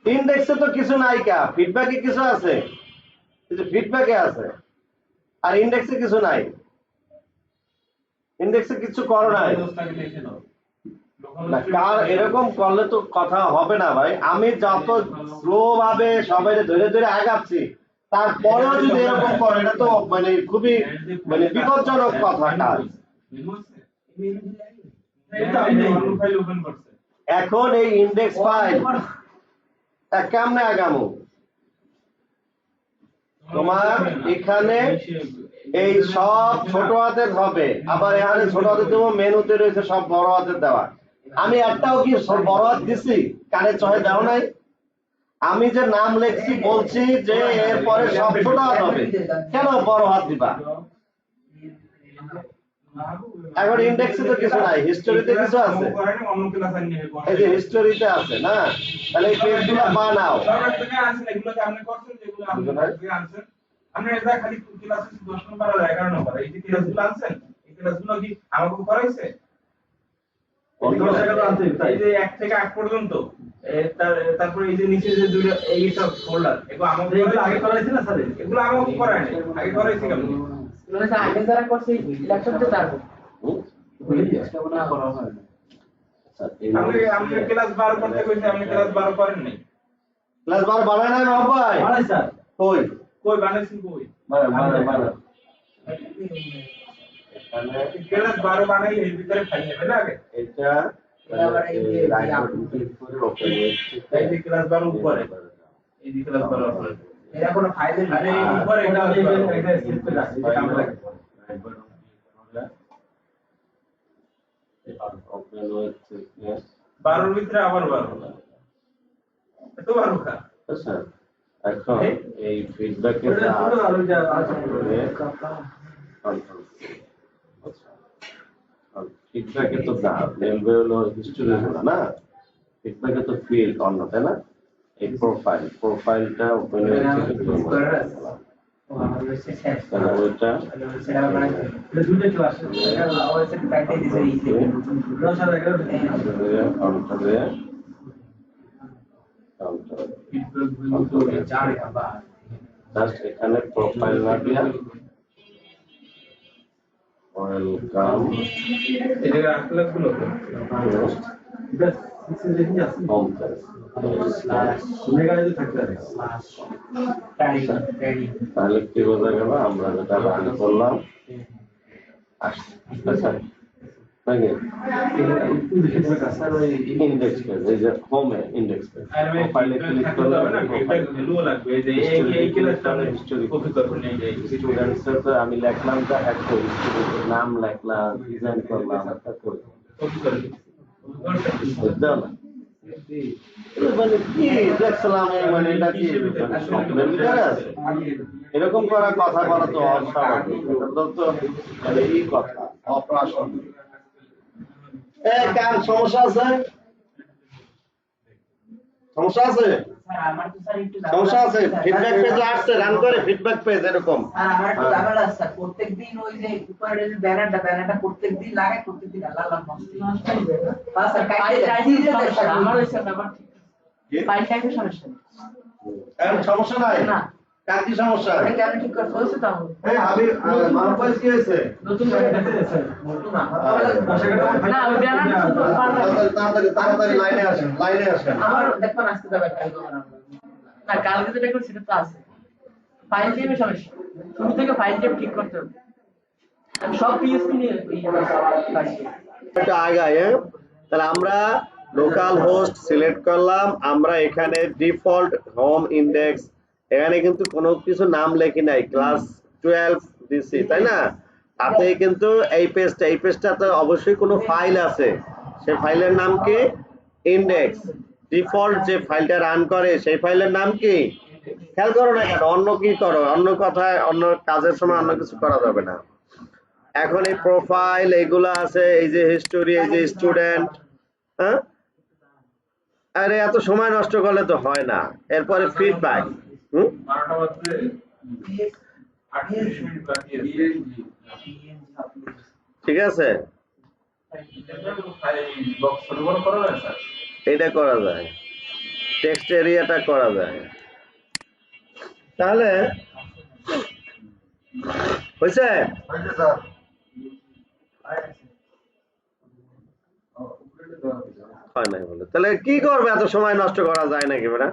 ইনডেক্সে তো কিছু নাই কা ফিডব্যাকে কিছু আছে কিন্তু ফিডব্যাকে আছে আর ইনডেক্সে কিছু নাই ইনডেক্সে কিছু করো নাই না কার এরকম করলে তো কথা হবে না ভাই আমি যত স্লো ভাবে সবাই ধরে ধরে আগাচ্ছি তারপরেও যদি এরকম করে এটা তো মানে খুবই মানে বিপজ্জনক কথা কাজ এখন এই ইনডেক্স ফাইল কেমনে আগামো তোমার এখানে এই সব ছোট হাতের হবে আবার এখানে ছোট হাতের দেবো মেনুতে রয়েছে সব বড় হাতের দেওয়া আমি একটাও কি বড় হাত দিছি কানে চহে দাও নাই আমি যে নাম লিখছি বলছি যে এরপরে সব ছোট হাত হবে কেন বড় হাত দিবা এখন ইনডেক্সে তো কিছু নাই হিস্টোরিতে কিছু আছে এই যে হিস্টোরিতে আছে না তাহলে এই পেজগুলো বানাও আমরা এটা খালি ক্লাসে 10 নম্বর আর 11 নম্বর এই যে ক্লাসগুলো আনছেন এই ক্লাসগুলো কি আমাকে করাইছে এই যে 1 থেকে 8 পর্যন্ত তারপরে এই যে নিচে যে দুটো এই সব ফোল্ডার এগুলো আমাকে আগে করাইছে না স্যার এগুলো আমাকে করায় নাই আগে করাইছে কেন মানে স্যার আগে যারা করছে ইলেকশনতে তারপর এটা না করা হয় না আমি ক্লাস 12 করতে কইছি আপনি ক্লাস 12 করেন নাই ক্লাস 12 বানায় নাই বাবা ভাই বানাই স্যার কই কই বানাইছেন কই বানায় ক্লাস 12 বানাই এর ভিতরে ফাইল নেবে না আগে এটা আবার এই যে এই যে ক্লাস 12 উপরে এই দিকে ক্লাস করার পরে এরা কোনো ফাইলের আরে উপরে এটা এটা একটা স্ক্রিপ্ট আছে এটা কামে লাগে ওপেন হচ্ছে 12 ভিতরে আবার 12 এত 12 কা আচ্ছা এখন এই ফিডব্যাকের ফিডব্যাকে তো রেলওয়ে হলো হিস্টোরি হলো না, ফিডব্যাকে তো ফিল্ড অন্য, তাই না? এই প্রোফাইলটা ওপেন হয়েছে তাহলে ওইটা এটা দুটো ক্লাস জাস্ট এখানে প্রোফাইল না দিয়া ওয়েলকাম এই জায়গায় 8 লাখ গুলো এটা সিক্সে দেখি আছে হোম পেজ শুনে গেলে তো থাকতে পারে তাহলে কি বোঝা গেল আমরা যেটা রান করলাম আচ্ছা নাকি ইন্ডেক্স পেজ, এই যে হোমে ইন্ডেক্স পেজ আর আমি প্রোফাইলে ক্লিক করলে না এটা ভ্যালু লাগবে যে এই ক্লাসটা আমরা হিস্টরি কপি করব না এই স্টুডেন্টস তো আমি লিখলাম যে একটা স্টুডেন্টের নাম লিখলাম, ডিজাইন করলাম, কপি করে বুঝছো না? মানে কি দেখছিলাম মানে এটা কি স্বপ্নের ভিতরে আছে? এরকম করা কথা বলা তো অস্বাভাবিক, এটা তো মানে এই কথা অপ্রাসঙ্গিক। কার সমস্যা আছে? সমস্যা আছে? স্যার আমার তো স্যার একটু সমস্যা আছে? ফিডব্যাক পেজে আসছে, রান করে ফিডব্যাক পেজ এরকম। আর আমার একটু ঝামেলা আছে স্যার, প্রত্যেকদিন ওই যে উপরে যে ব্যানারটা প্রত্যেকদিন লাগাই, প্রত্যেকদিন আল্লাহ আল্লাহ মস্তি নষ্ট হয়ে যায়। বাস স্যার আমার ওই স্যার আমার ফাইল টাইপের সমস্যা নেই। এখন সমস্যা নাই? না। কার কি সমস্যা? এটা কি আমি ঠিক করতে বলছি তো আমি এই হাবিব মাহফুজ কি হয়েছে? নতুন করে দেখতে স্যার নতুন না ওই ব্যানারটা শুধু তাড়াতাড়ি লাইনে আসেন, লাইনে আসেন। আমার দেখুন আসতে যাবে কাল না কালকে যেটা করছি সেটা তো আছে ফাইল টাইপের সমস্যা, শুরু থেকে ফাইল টাইপ ঠিক করতে হবে। আমি সব পিএসপি নিয়ে একটু আগাই, হ্যাঁ? তাহলে আমরা লোকাল হোস্ট সিলেক্ট করলাম, আমরা এখানে ডিফল্ট হোম ইন্ডেক্স, এখানে কিন্তু কোনো কিছু নাম লেখি নাই, ক্লাস 12 দিছি, তাই না? তাতে কিন্তু এই পেজটা তো অবশ্যই কোনো ফাইল আছে, সেই ফাইলের নাম কি? ইন্ডেক্স। ডিফল্ট যে ফাইলটা রান করে সেই ফাইলের নাম কি? খেয়াল করো না কেন, অন্য কি করো, অন্য কথায় অন্য কাজের সময় অন্য কিছু করা যাবে না। এখন এই প্রোফাইল এইগুলো আছে, এই যে হিস্টোরি, এই যে স্টুডেন্ট, হ্যাঁ? আরে এত সময় নষ্ট করলে তো হয় না। এরপরে ফিডব্যাক, 12টা বাজে 28 মিনিট বাকি আছে ঠিক আছে? ফাইল বক্স ছোট বড় করা যায় স্যার? এটা করা যায়, টেক্সট এরিয়াটা করা যায়। তাহলে হয়েছে? হয়েছে স্যার। হয় নাই বলে তাহলে কি করবে, এত সময় নষ্ট করা যায় নাকি বেটা?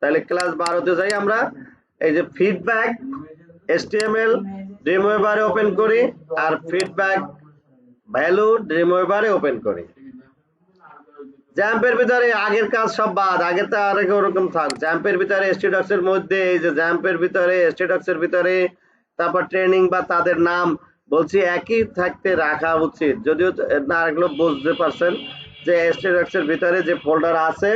তাহলে ক্লাস 12 তে যাই আমরা, এই যে ফিডব্যাক HTML ড্রিমওয়েভারে ওপেন করি আর ফিডব্যাক ভ্যালু ড্রিমওয়েভারে ওপেন করি। জ্যাম্পের ভিতরে আগের কাজ সব বাদ, আগে তো আর ওরকম থাক। জ্যাম্পের ভিতরে stdocs এর মধ্যে, এই যে জ্যাম্পের ভিতরে stdocs এর ভিতরে, তারপর ট্রেনিং বা তাদের নাম বলছি একই থাকতে রাখা উচিত। যদিও না এগুলো বুঝতে পারছেন যে stdocs এর ভিতরে যে ফোল্ডার আছে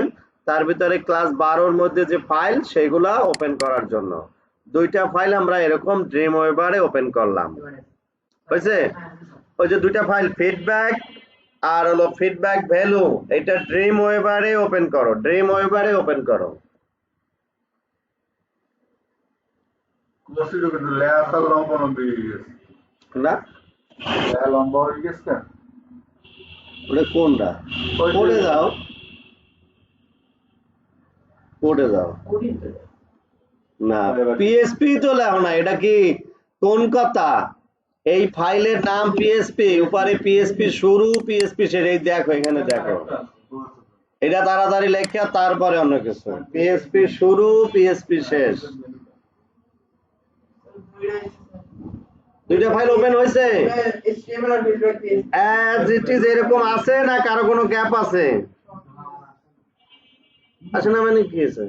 তার ভিতরে ক্লাস 12 এর মধ্যে যে ফাইল সেগুলা ওপেন করার জন্য দুইটা ফাইল আমরা এরকম ড্রিমওয়েভারে ওপেন করলাম। হয়েছে? ওই যে দুইটা ফাইল ফিডব্যাক আর হলো ফিডব্যাক ভ্যালু, এটা ড্রিমওয়েভারে ওপেন করো, ড্রিমওয়েভারে ওপেন করো। কোর্সিটো কিন্তু লেয়ারটা লম্বা লম্বা হয়ে গেছে। না লেয়ার লম্বা হয়ে গেছে কেন? ওটা কোনটা? কোডে যাও, কোডে যাও। না পিএসপি তো লেখো না, এটা কি কোন কথা? এই ফাইলের নাম পিএসপি, উপরে পিএসপি শুরু পিএসপি শেষ, এই দেখো এখানে দেখো, এটা তাড়াতাড়ি লেখা তারপরে অন্য কিছু। পিএসপি শুরু পিএসপি শেষ, দুইটা ফাইল ওপেন হয়েছে HTML আর feedback PHP as it is এরকম আছে না কারো কোনো গ্যাপ আছে? আসে না মানে কি হয়েছে?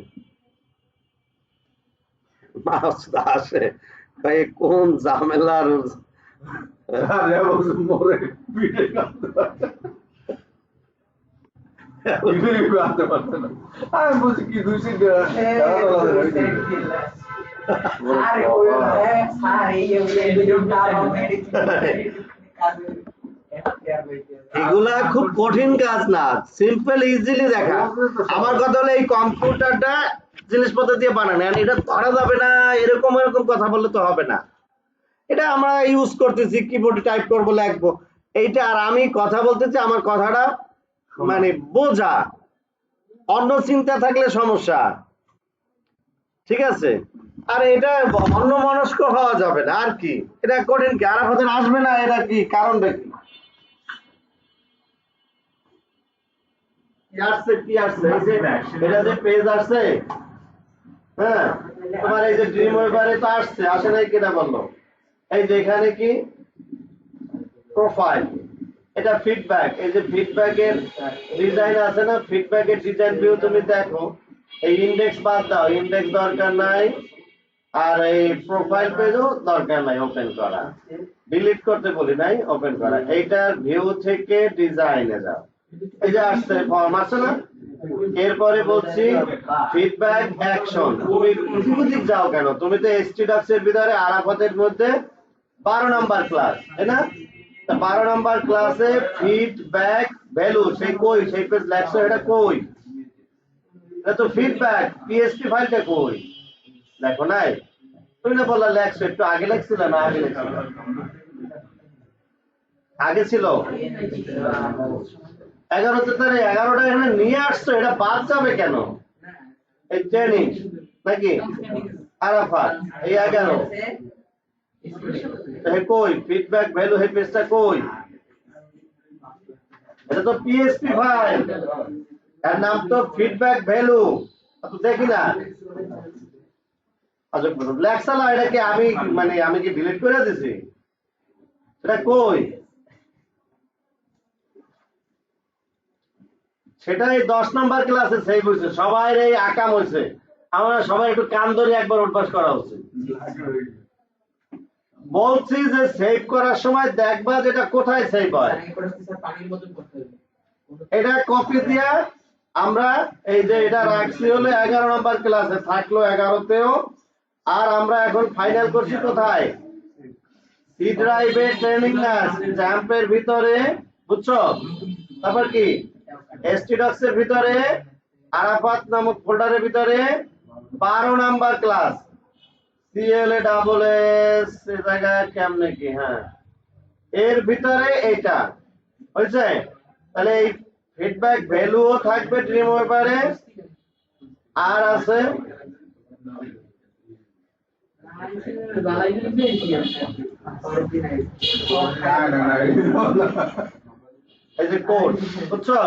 মাসুদ আসে ভাই, কোন ঝামেলার আরে বলছে মোরে পিঠে কাঁদতে পারছে না। পিঠে কাঁদতে পারছে না। আমি বলছি কি 2 সিট আরে ওই স্যার এই ভিডিওটা আমার এগুলা খুব কঠিন কাজ না, সিম্পল ইজিলি দেখা। আমার কথা হলো এই কম্পিউটারটা জিনিসপত্র দিয়ে বানানো, আর এটা ধরা যাবে না এরকম এরকম কথা বললে তো হবে না। এটা আমরা ইউজ করতেছি, কিবোর্ডে টাইপ করবো, লিখবো এইটা, আর আমি কথা বলতেছি, আমার কথাটা মানে বোঝা, অন্য চিন্তা থাকলে সমস্যা, ঠিক আছে? আর এটা অন্য মনস্ক হওয়া যাবে না। আর কি এটা কঠিন কি? আর আমাদের আসবে না, এটা কি কারণটা কি? কি আসছে এই যে এটা যে পেজ আসছে, হ্যাঁ তোমার এই যে ড্রিম ওয়েবারে তো আসছে, আসে নাই কেটা বললো? এই যে এখানে কি প্রোফাইল, এটা ফিডব্যাক, এই যে ফিডব্যাকের ডিজাইন আছে না, ফিডব্যাকের ডিজাইন ভিউ তুমি দেখো, এই ইন্ডেক্স বাদ দাও, ইন্ডেক্স দরকার নাই, আর এই প্রোফাইল পেজও দরকার নাই ওপেন করা, ডিলিট করতে বলি নাই, ওপেন করা। এইটার ভিউ থেকে ডিজাইনে যাও, এই যে আসছে ফর্ম আছে না, এরপরে বলছি ফিডব্যাক অ্যাকশন। তুমি দিক যাও কেন? তুমি তো এসটিডক্স এর ভিতরে আরাফাতের মধ্যে 12 নাম্বার ক্লাস, তাই না? 12 নাম্বার ক্লাসে ফিডব্যাক ভ্যালু সেই কই, সেই পেজ লেখছো, এটা কই? এটা তো ফিডব্যাক পিএসপি ফাইলটা কই? দেখো নাই? তুমি না বললা লেখছো, একটু আগে লেখছিল না? আগে লেখছিল, আগে ছিল 11তে, তাহলে 11টা এখানে নিয়ে আসছো, এটা বাদ যাবে কেন? এই ট্রেনিং নাকি আরাফাত, এই 11 কই ফিডব্যাক ভ্যালু, এই পেজটা কই? এটা তো পিএসপি ফাইল, এর নাম তো ফিডব্যাক ভ্যালু, তো দেখি না। আচ্ছা লেখছালা, এটা কি আমি মানে আমি কি ডিলিট করে দিছি? এটা কই? সেটাই 10 নাম্বার ক্লাসে সেভ হয়েছে, সবাই এই আকাম হয়েছে। আমরা সবাই একটু কান ধরে একবার অভ্যাস করা উচিত। বলছি যে সেভ করার সময় দেখবা যেটা কোথায় সেভ হয়, এটা কপি দিয়া আমরা এই যে এটা রাখছি হলো 11 নাম্বার ক্লাসে, থাকলো 11তেও, আর আমরা এখন ফাইনাল করছি কোথায়? সি ড্রাইভে ট্রেনিং ক্লাস জ্যাম্পের ভিতরে, বুঝছো? তারপর কি এসটিডক্স এর ভিতরে আরাফাত নামক ফোল্ডারের ভিতরে 12 number class, CLA double S এই জায়গায় কেমনে কি, হ্যাঁ এর ভিতরে এইটা হয়েছে। তাহলে এই ফিডব্যাক ভ্যালুও থাকবে ড্রিম ওয়েবারে, আর আছে এই যে কোড, বুঝছো?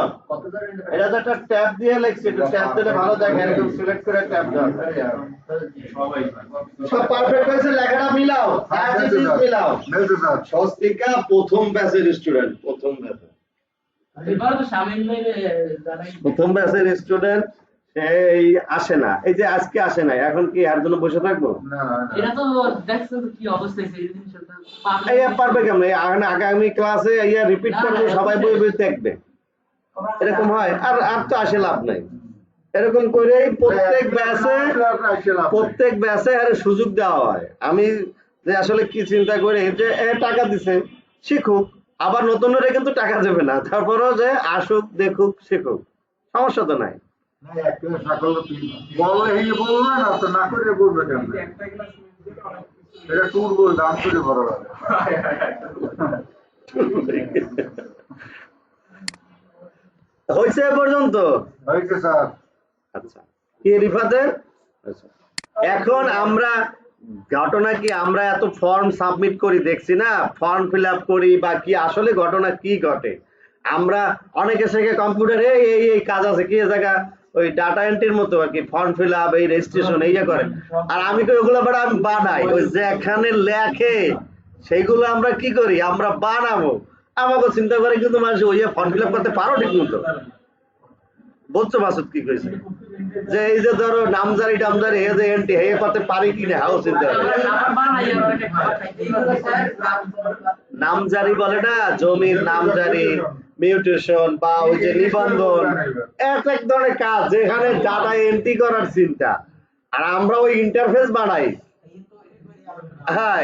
এটা তো একটা ট্যাব দিয়ে লিখছি, একটু ট্যাব দিলে ভালো দেখে, এরকম সিলেক্ট করে ট্যাব দাও। সব পারফেক্ট হয়েছে, লেখাটা মিলাও, অ্যাজ ইট ইজ মিলাও। মেলছে স্যার। স্বস্তিকা প্রথম ব্যাচের স্টুডেন্ট, প্রথম ব্যাচের স্টুডেন্ট, সেই আসে না, এই যে আজকে আসে না, এখন কি আর জন্য বসে থাকবো? না না এটা তো দেখছো তো কি অবস্থা হইছে, এই জিনিসটা এই পারবে কেমন? আগামী ক্লাসে ইয়া রিপিট করবো, সবাই বই বই দেখবে, এরকম হয়। আর আর তো আসে লাভ নাই, এরকম করে প্রত্যেক ব্যাচে আরে সুযোগ দেওয়া হয়। আমি যে আসলে কি চিন্তা করি যে টাকা দিছে শিখুক, আবার নতুনরা কিন্তু টাকা দেবে না, তারপরেও যে আসুক, দেখুক, শিখুক, সমস্যা তো নাই। না একটা সকল বড় এই বলবো না, তো না করে বলবে কেন? এটা ট্যুর বল দাম করে বড় লাগে। হয়েছে এ পর্যন্ত? হয়েছে স্যার। আচ্ছা কি রিফাতের? আচ্ছা এখন আমরা ঘটনা কি, আমরা এত ফর্ম সাবমিট করি দেখছি না, ফর্ম ফিল আপ করি বা কি, আসলে ঘটনা কি ঘটে? আমরা অনেকে শেখে কম্পিউটারে এই এই কাজ আছে, কি জায়গা ওই ডাটা এন্ট্রির মতো আর কি, ফর্ম ফিল আপ, এই রেজিস্ট্রেশন এই করে। আর আমি কই ওগুলো বাট আমি বানাই, ওই যেখানে লেখে সেইগুলো আমরা কি করি, আমরা বানাবো। আমাকে চিন্তা করে কিন্তু মানুষ ওই ফর্ম ফিল আপ করতে পারো ঠিক মতো। বুঝছো মাসুদ কি কইছে? যে এই যে ধরো নামজারি টামজারি হে যে এন্টি হে পাতে পারি কিনা হাও চিন্তা হবে। নামজারি বলে না, জমির নামজারি, মিউটেশন বা ওই যে নিবন্ধন, এক ধরনের কাজ যেখানে ডাটা এন্ট্রি করার চিন্তা, আর আমরা ওই ইন্টারফেস বানাই। হ্যাঁ,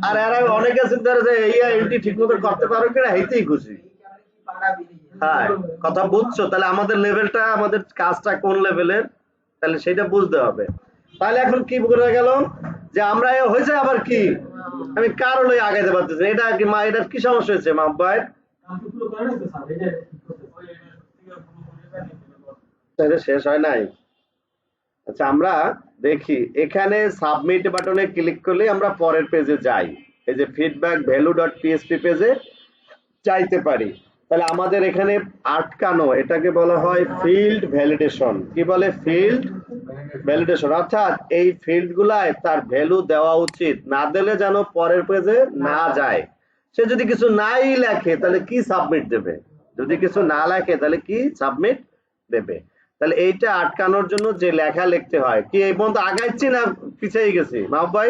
আর এরা অনেকে চিন্তা করে যে এই এন্ট্রি ঠিক মতো করতে পারো কিনা, হেইতেই খুশি। হ্যাঁ, কথা বুঝছো? তাহলে আমাদের লেভেলটা, আমাদের কাজটা কোন লেভেলের, তাহলে সেটা বুঝতে হবে। তাহলে এখন কি করে গেল যে আমরা হয়েছে আবার কি আমি কারো লই আগাইতে পারতেছি, এটা কি মা, এটা কি সমস্যা হয়েছে মা ভাই? তাহলে শেষ হয় নাই। আচ্ছা, আমরা দেখি এখানে সাবমিট বাটনে ক্লিক করলে আমরা পরের পেজে যাই। এই যে ফিডব্যাক ভ্যালু ডট পিএসপি পেজে চাইতে পারি। তাহলে আমাদের এখানে আটকানো, এটাকে বলা হয় ফিল্ড ভ্যালিডেশন। কি বলে? Field validation. অর্থাৎ এই ফিল্ড গুলায় তার ভ্যালু দেওয়া উচিত, না দিলে যেন পরের পেজে না যায়। সে যদি কিছু নাই লেখে তাহলে কি সাবমিট দেবে, যদি কিছু না লেখে তাহলে কি সাবমিট দেবে। তাহলে এইটা আটকানোর জন্য যে লেখা লিখতে হয়, কি এই পর্যন্ত আগাইছি না পিছিয়ে গেছি মাহবুব ভাই?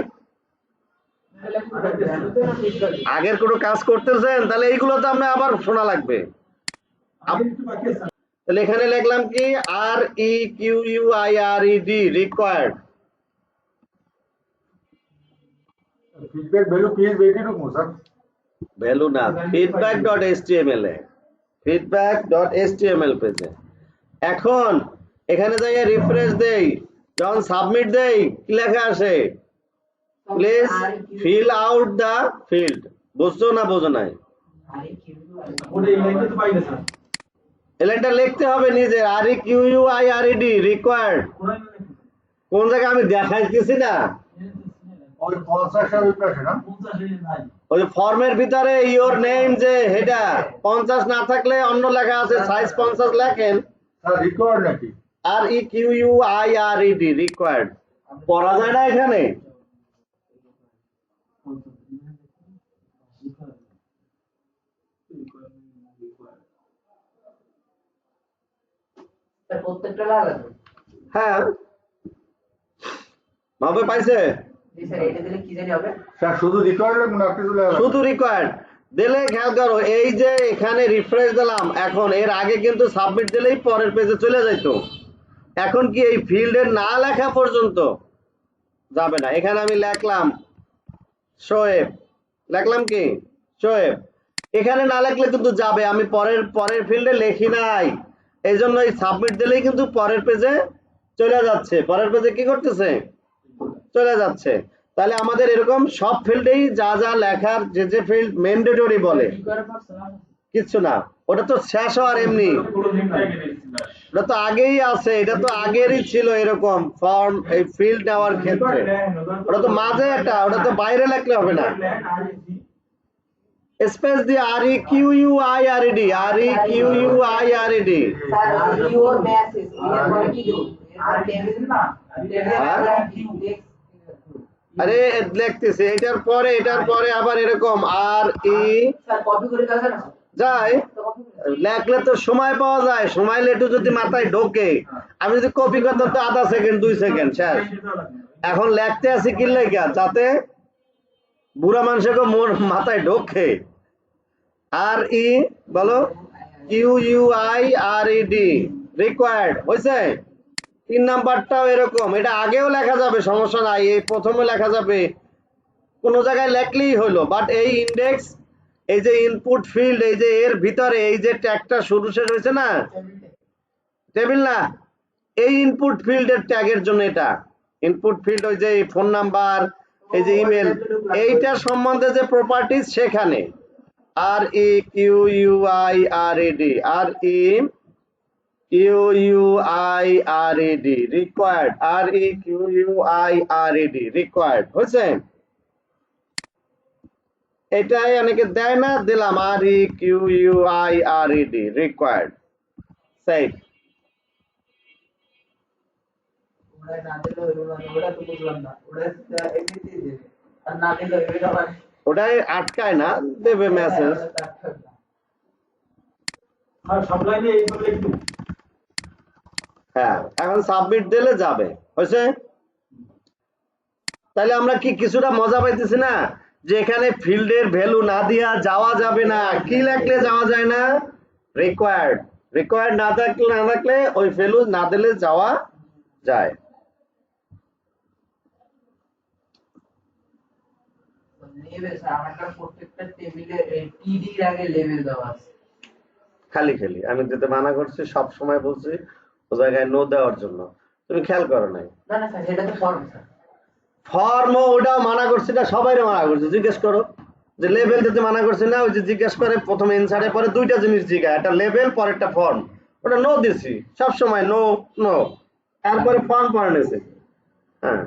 আগের কোনো কাজ করতেছেন? তাহলে এইগুলো তো আমরা আবার শোনা লাগবে। তাহলে এখানে লিখলাম কি REQUIRED required. Feedback value page বেটি রকম স্যার, ভ্যালু না, feedback.html এ, feedback.html পেজে। এখন এখানে যাই রিফ্রেশ দেই, যখন সাবমিট দেই কি লেখা আসে? Please fill out the field. বুঝছো না বোঝো নাই? এই লাইনটা লিখতে হবে নিজে, REQUIRED রিকোয়ার্ড। কোন জায়গায় আমি দেখাইতেছি না? ওই 50 এর পাশে না, ওই ফর্মের ভিতরে ইওর নেম যে এটা 50 না থাকলে অন্য লেখা আছে সাইজ 50 লেখেন। স্যার রিকোয়ার্ড নাকি? REQUIRED রিকোয়ার্ড পড়া যায় না এখানে? প্রত্যেকটা লাগাবে। হ্যাঁ, ভাবে পাইছে? জি স্যার, এটা দিলে কি জানি হবে? স্যার শুধু রিকোয়ার্ড লাগবে না কিছু লাগবে? শুধু রিকোয়ার্ড দিলে খেয়াল করো, এই যে এখানে রিফ্রেশ দিলাম, এখন এর আগে কিন্তু সাবমিট দিলেই পরের পেজে চলে যাইতো। এখন কি এই ফিল্ডের না লেখা পর্যন্ত যাবে না। এখানে আমি লিখলাম শোয়েব, লিখলাম কি শোয়েব, এখানে না লিখলে কিন্তু যাবে, আমি পরের ফিল্ডে লিখি নাই, এই জন্য এই সাবমিট দিলেই কিন্তু পরের পেজে চলে যাচ্ছে। পরের পেজে কি করতেছে? চলে যাচ্ছে। তাহলে আমাদের এরকম সব ফিল্ডেই যা যা লেখার, যে ফিল্ড ম্যান্ডেটরি বলে কিচ্ছু না, ওটা তো শেষ হওয়ার এমনি, ওটা তো আগেই আছে, এটা তো আগেরই ছিল এরকম ফর্ম, এই ফিল্ড নেওয়ার ক্ষেত্রে। ওটা তো মাঝে একটা, ওটা তো বাইরে লিখলে হবে না। স্পেস দিয়ে REQUIRED, REQUIRED। Sir your message এর পরে কি দেব? আর টেবিল না, আরে লিখতেছি এটার পরে আবার এরকম স্যার কপি করে কাজ না যায়, লেখলে তো সময় পাওয়া যায়, সময় লেটু যদি মাথায় ঢোকে, আমি যদি কপি করতাম তো আধা সেকেন্ড 2 সেকেন্ড শেষ। এখন লিখতে আছি কি লেখা, যাতে বুড়া মানুষের মাথায় ঢোকে। বলো QUIRED রিকোয়ার্ড হয়েছে। 3 নাম্বারটাও এরকম, এটা আগেও লেখা যাবে, সমস্যা নাই, এই প্রথমে লেখা যাবে, কোনো জায়গায় লেখলেই হলো। বাট এই ইন্ডেক্স, এই যে ইনপুট ফিল্ড, এই যে এর ভিতরে এই যে ট্যাগটা শুরু শেষ হয়েছে না, টেবিল না, এই ইনপুট ফিল্ডের ট্যাগের জন্য এটা ইনপুট ফিল্ড, ওই যে ফোন নাম্বার, এই যে ইমেল, এইটার সম্বন্ধে যে প্রপার্টিজ সেখানে REQUIRED রিকোয়ার্ড, REQUIRED রিকোয়ার্ড হয়েছে। এটাই অনেকে দেয় না, দিলাম REQUIRED রিকোয়ার্ড সেভ। ওরা না দিলে ওরা তো বুঝলাম না, ওরা এমনিতেই দেবে, আর না দিলে এটা আবার ওটাই আটকায় না, দেবে মেসেজ। আর সব লাইনে এইভাবে একটু হ্যাঁ, এখন সাবমিট দিলে যাবে, হয়েছে? তাহলে আমরা কি কিছুটা মজা পাইতেছি না যে এখানে ফিল্ডের ভ্যালু না দিয়া যাওয়া যাবে না, কি লিখলে যাওয়া যায় না? রিকোয়ার্ড। রিকোয়ার্ড না থাকলে ওই ভ্যালু না দিলে যাওয়া যায়। লেভেল স্যার আমাদের প্রত্যেকটা টেবিলে টিডি এর আগে লেভেল দেওয়া আছে। খালি খালি আমি দিতে মানা করছি, সব সময় বলছি ও জায়গায় নো দেওয়ার জন্য, তুমি খেয়াল করো নাই। না না স্যার সেটা তো ফর্ম স্যার। ফর্ম ওটাও মানা করছি না, সবাইরে মানা করছি, জিজ্ঞেস করো যে লেভেল দিতে মানা করছি না, ওই যে জিজ্ঞেস করে প্রথমে এনসারে পরে দুইটা জিনিস জিজ্ঞাসা, একটা লেভেল পরে একটা ফর্ম, ওটা নো দিছি সব সময়, নো নো, তারপরে ফর্ম পরে নিয়েছি। হ্যাঁ,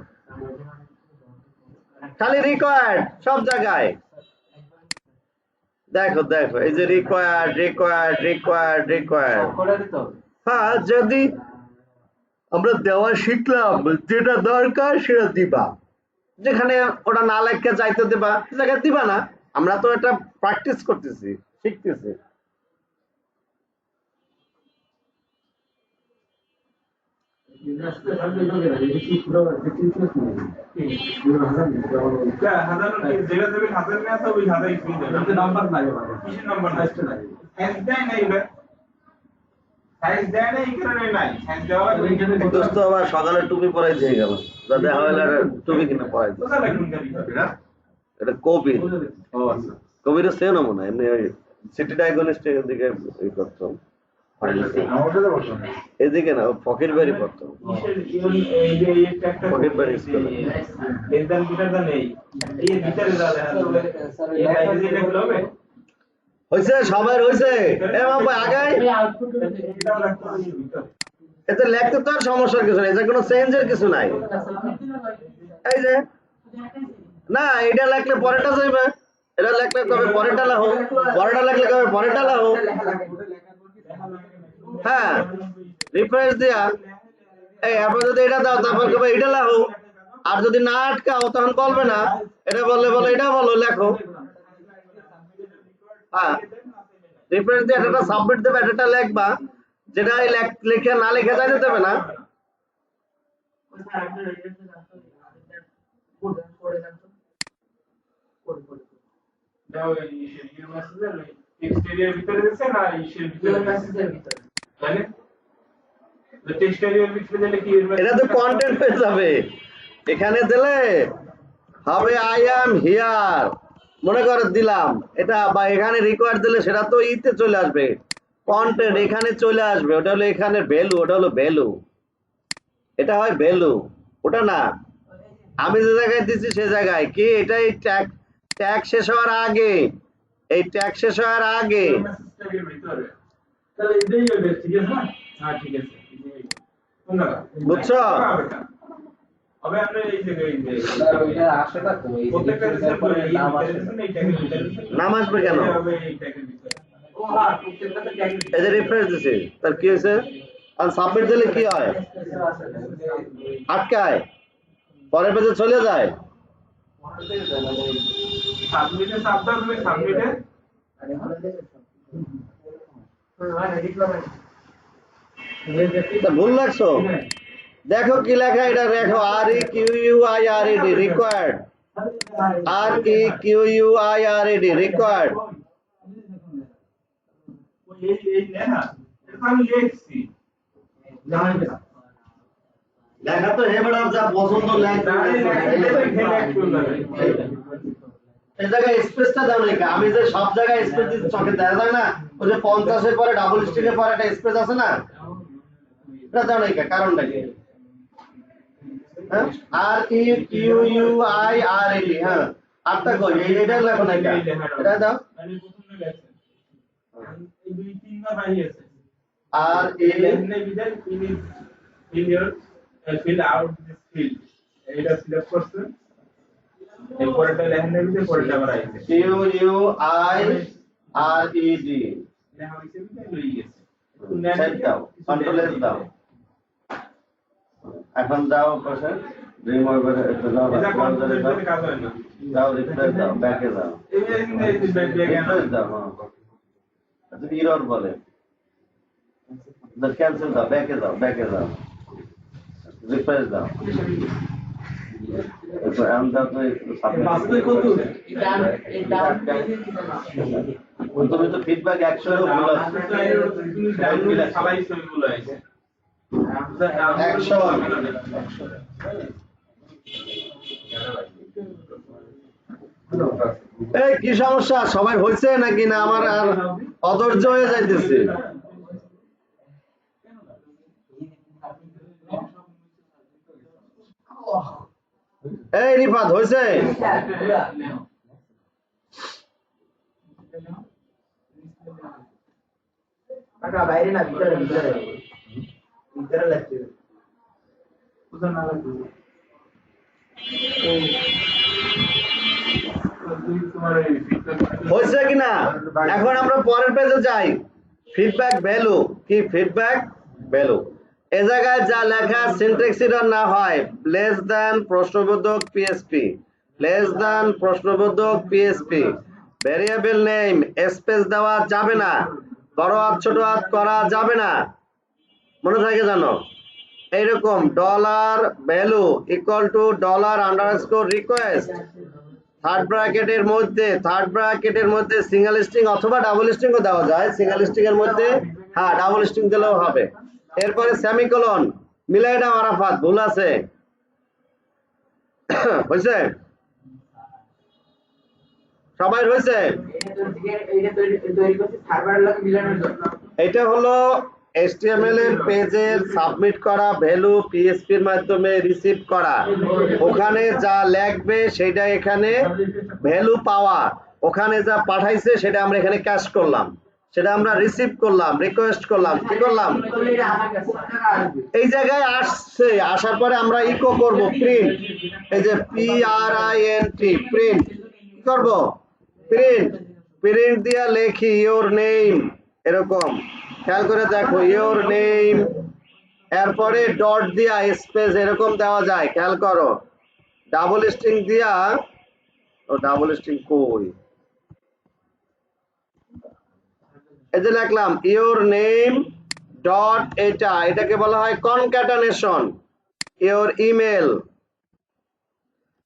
খালি রিকোয়ার্ড সব জায়গায়। দেখো দেখো এই যে রিকোয়ার্ড রিকোয়ার্ড রিকোয়ার্ড রিকোয়ার্ড। হ্যাঁ, যদি আমরা দেওয়া শিখলাম যেটা দরকার সেটা দিবা, যেখানে ওটা না লেখা চাইতে দিবা জায়গায় দিবা না, আমরা তো এটা প্র্যাকটিস করতেছি, শিখতেছি। যেটা দেবেন হাজার নিয়ে আসা ওই হাজারই ফ্রি দেবেন, নাম্বার নাই, কিসের নাম্বার নাই, সাইজ দেয় না এবার, সাইজ দেয় না এই কারণে নাই, সাইজ দেওয়া লাগবে। দোস্ত আবার সকালে টুপি পরাই দিয়ে গেল, যাতে হলে টুপি কিনে পরাই দিই। কোথায় লাগবেন গাড়ি এটা কবির, ও আচ্ছা কবিরের সেও না মনে হয়, এমনি ওই সিটি ডায়াগনস্টিক দিকে ই করতাম, আমাদের বসুন এদিকে না, ফকির বাড়ি পড়তাম, কিসের এই যে একটা একটা ফকির বাড়ি স্কুলে। লেনদেন ভিতরটা নেই, এই ভিতরে যাবে এই বাইরে যে লেখা হবে হইছে সবার হইছে, এ বাবা আগাই এই আউটপুট এটাও রাখতে হবে ভিতর। এতে লিখতে তো আর সমস্যার কিছু নাই, এতে কোনো চেঞ্জের কিছু নাই। এই যে না, এটা লিখলে পরেরটা যাইবে, এটা লিখলে কবে পরেরটা লাহো, পরেরটা লিখলে কবে পরেরটা লাহো। হ্যাঁ, রিফ্রেশ দিয়া এই এরপর যদি এটা দাও তারপর কবে এটা লাহো, আর যদি না আটকাও তখন বলবে না, এটা বললে বলে এটা বলো লেখো। হ্যাঁ, রিফ্রেশ দিয়ে এটা সাবমিট দেবে, এটা লিখবা, যেটা লেখা না লেখা যাইতে দেবে না। দাও এই ইউর মেসেজের টেক্সট এরিয়ার ভিতরে দিছে না ইসের ভিতরে মেসেজের ভিতরে তাহলে তো টেক্সট এরিয়ার ভিতরে দিলে কি এটা তো কন্টেন্ট হয়ে যাবে, এখানে দিলে হবে আই অ্যাম হিয়ার, মনে করে দিলাম এটা, বা এখানে রিকোয়ার্ড দিলে সেটা তো ইতে চলে আসবে, কন্টেন্ট এখানে চলে আসবে, ওটা হলো এখানে ভ্যালু, ওটা হলো ভ্যালু, এটা হয় ভ্যালু, ওটা না। আমি যে জায়গায় দিচ্ছি সে জায়গায় কি, এটা এই ট্যাগ ট্যাগ শেষ হওয়ার আগে, এই ট্যাগ শেষ হওয়ার আগে। মেসেজের ভিতরে তাহলে এটাই হবে, ঠিক আছে না? হ্যাঁ ঠিক আছে, ধন্যবাদ। বুঝছো? হবে আমরা এই জায়গায় এই যে ওইটা আসে না তো এই প্রত্যেকটা রিসেট করে এই নাম আসে এই ট্যাগের ভিতরে নাম আসবে কেন? হবে এই ট্যাগের ভিতরে। ও হ্যাঁ প্রত্যেকটা তো ট্যাগ এই যে রিফ্রেশ দিছি, তার কি হয়েছে? আর সাবমিট দিলে কি হয়? আটকায়, পরের পেজে চলে যায়। সাবমিটে সাবধান হবে, সাবমিটে তা ভুল লাগছো? দেখো কি লেখা, এটা দেখো, R E Q U I R E D required, R E Q U I R E D required. এই লেখা এটা আমি লিখছি লেখা তো হেবড়া যা পছন্দ লেখা, এই জায়গায় স্পেসটা দাও না, আমি যে সব জায়গায় স্পেস দিচ্ছি চোখে দেখা যায় না, ওই যে 50 এর পরে ডাবল স্টিকের পরে একটা স্পেস আছে না, এটা দাও না, কারণটা কি? R E Q U I R E D, হ্যাঁ আরটা কই, এটা লেখো না, এটা দাও, আমি প্রথমে লেখছি এই দুই তিনবার বাইরে আছে আর ই fill out this field এটা সিলেক্ট করছেন, এরপরটা লেখেন দিতে পরেটা আবার আইছে Q U I R E D, লেখা হইছে বিতে লই গেছে সেট দাও, কন্ট্রোল এস দাও, এখন দাও পাশে রিমুভ এটা দাও, এটা ব্রাউজারে দাও, কাজ হয় না দাও রিফ্রেশ দাও, ব্যাকে দাও, এই ব্যাগ রিফ্রেশ দাও, হ্যাঁ, আচ্ছা এরর বলে। ক্যান্সেল দাও, ব্যাকে যাও, রিফ্রেশ দাও। এখন দাও বাস্তবে কত? তুমি তো ফিডব্যাক 100 ভুল আছে। সবাই ছবিগুলো আছে 100 এই কি সমস্যা, সবাই হয়েছে নাকি না আমার আর অধৈর্য হয়ে যাইতেছে? এই রিফাত হয়েছে? বাইরে না ভিতরে ভিতরে ভিতরে লাগছে কোথাও না লাগে তোমার এই হয়েছে কিনা? এখন আমরা পরের পেজে যাই। ফিডব্যাক ভ্যালু কি? ফিডব্যাক ভ্যালু এ জায়গায় যা লেখা সিনট্যাক্স এরর না হয়, লেস দ্যান প্রশ্নবোধক পিএসপি, লেস দ্যান প্রশ্নবোধক পিএসপি, ভ্যারিয়েবল নেম স্পেস দেওয়া যাবে না, বড় হাত ছোট হাত করা যাবে না, মনে থাকে জানো? এইরকম dollar value equal to dollar underscore request, third ব্র্যাকেটের মধ্যে সিঙ্গেল স্ট্রিং অথবা ডাবল স্ট্রিংও দেওয়া যায়। সিঙ্গেল স্ট্রিং এর মধ্যে হ্যাঁ ডাবল স্ট্রিং দিলেও হবে। এরপরে সেমিকোলন মিলাই দাও। আরাফাত ভুল আছে, হয়েছে? সবাই হয়েছে? এটা হলো HTML এর পেজের সাবমিট করা ভ্যালু PHP এর মাধ্যমে রিসিভ করা। ওখানে যা লাগবে সেটা এখানে ভ্যালু পাওয়া, ওখানে যা পাঠাইছে সেটা আমরা এখানে ক্যাশ করলাম, সেটা আমরা রিসিভ করলাম, রিকোয়েস্ট করলাম, কি করলাম? এই জায়গায় আসছে, আসার পরে আমরা ইকো করব প্রিন্ট, এই যে PRINT প্রিন্ট করব, প্রিন্ট দিয়া লেখি ইওর নেম, এরকম খেয়াল করে দেখো ইওর নেম, এরপরে ডট দিয়া স্পেস এরকম দেওয়া যায়, খেয়াল করো। ডাবল স্ট্রিং দিয়া, ও ডাবল স্ট্রিং কই, এই যে লিখলাম ইওর নেম ডট, এটাকে বলা হয় কনক্যাটানেশন। ইওর ইমেল,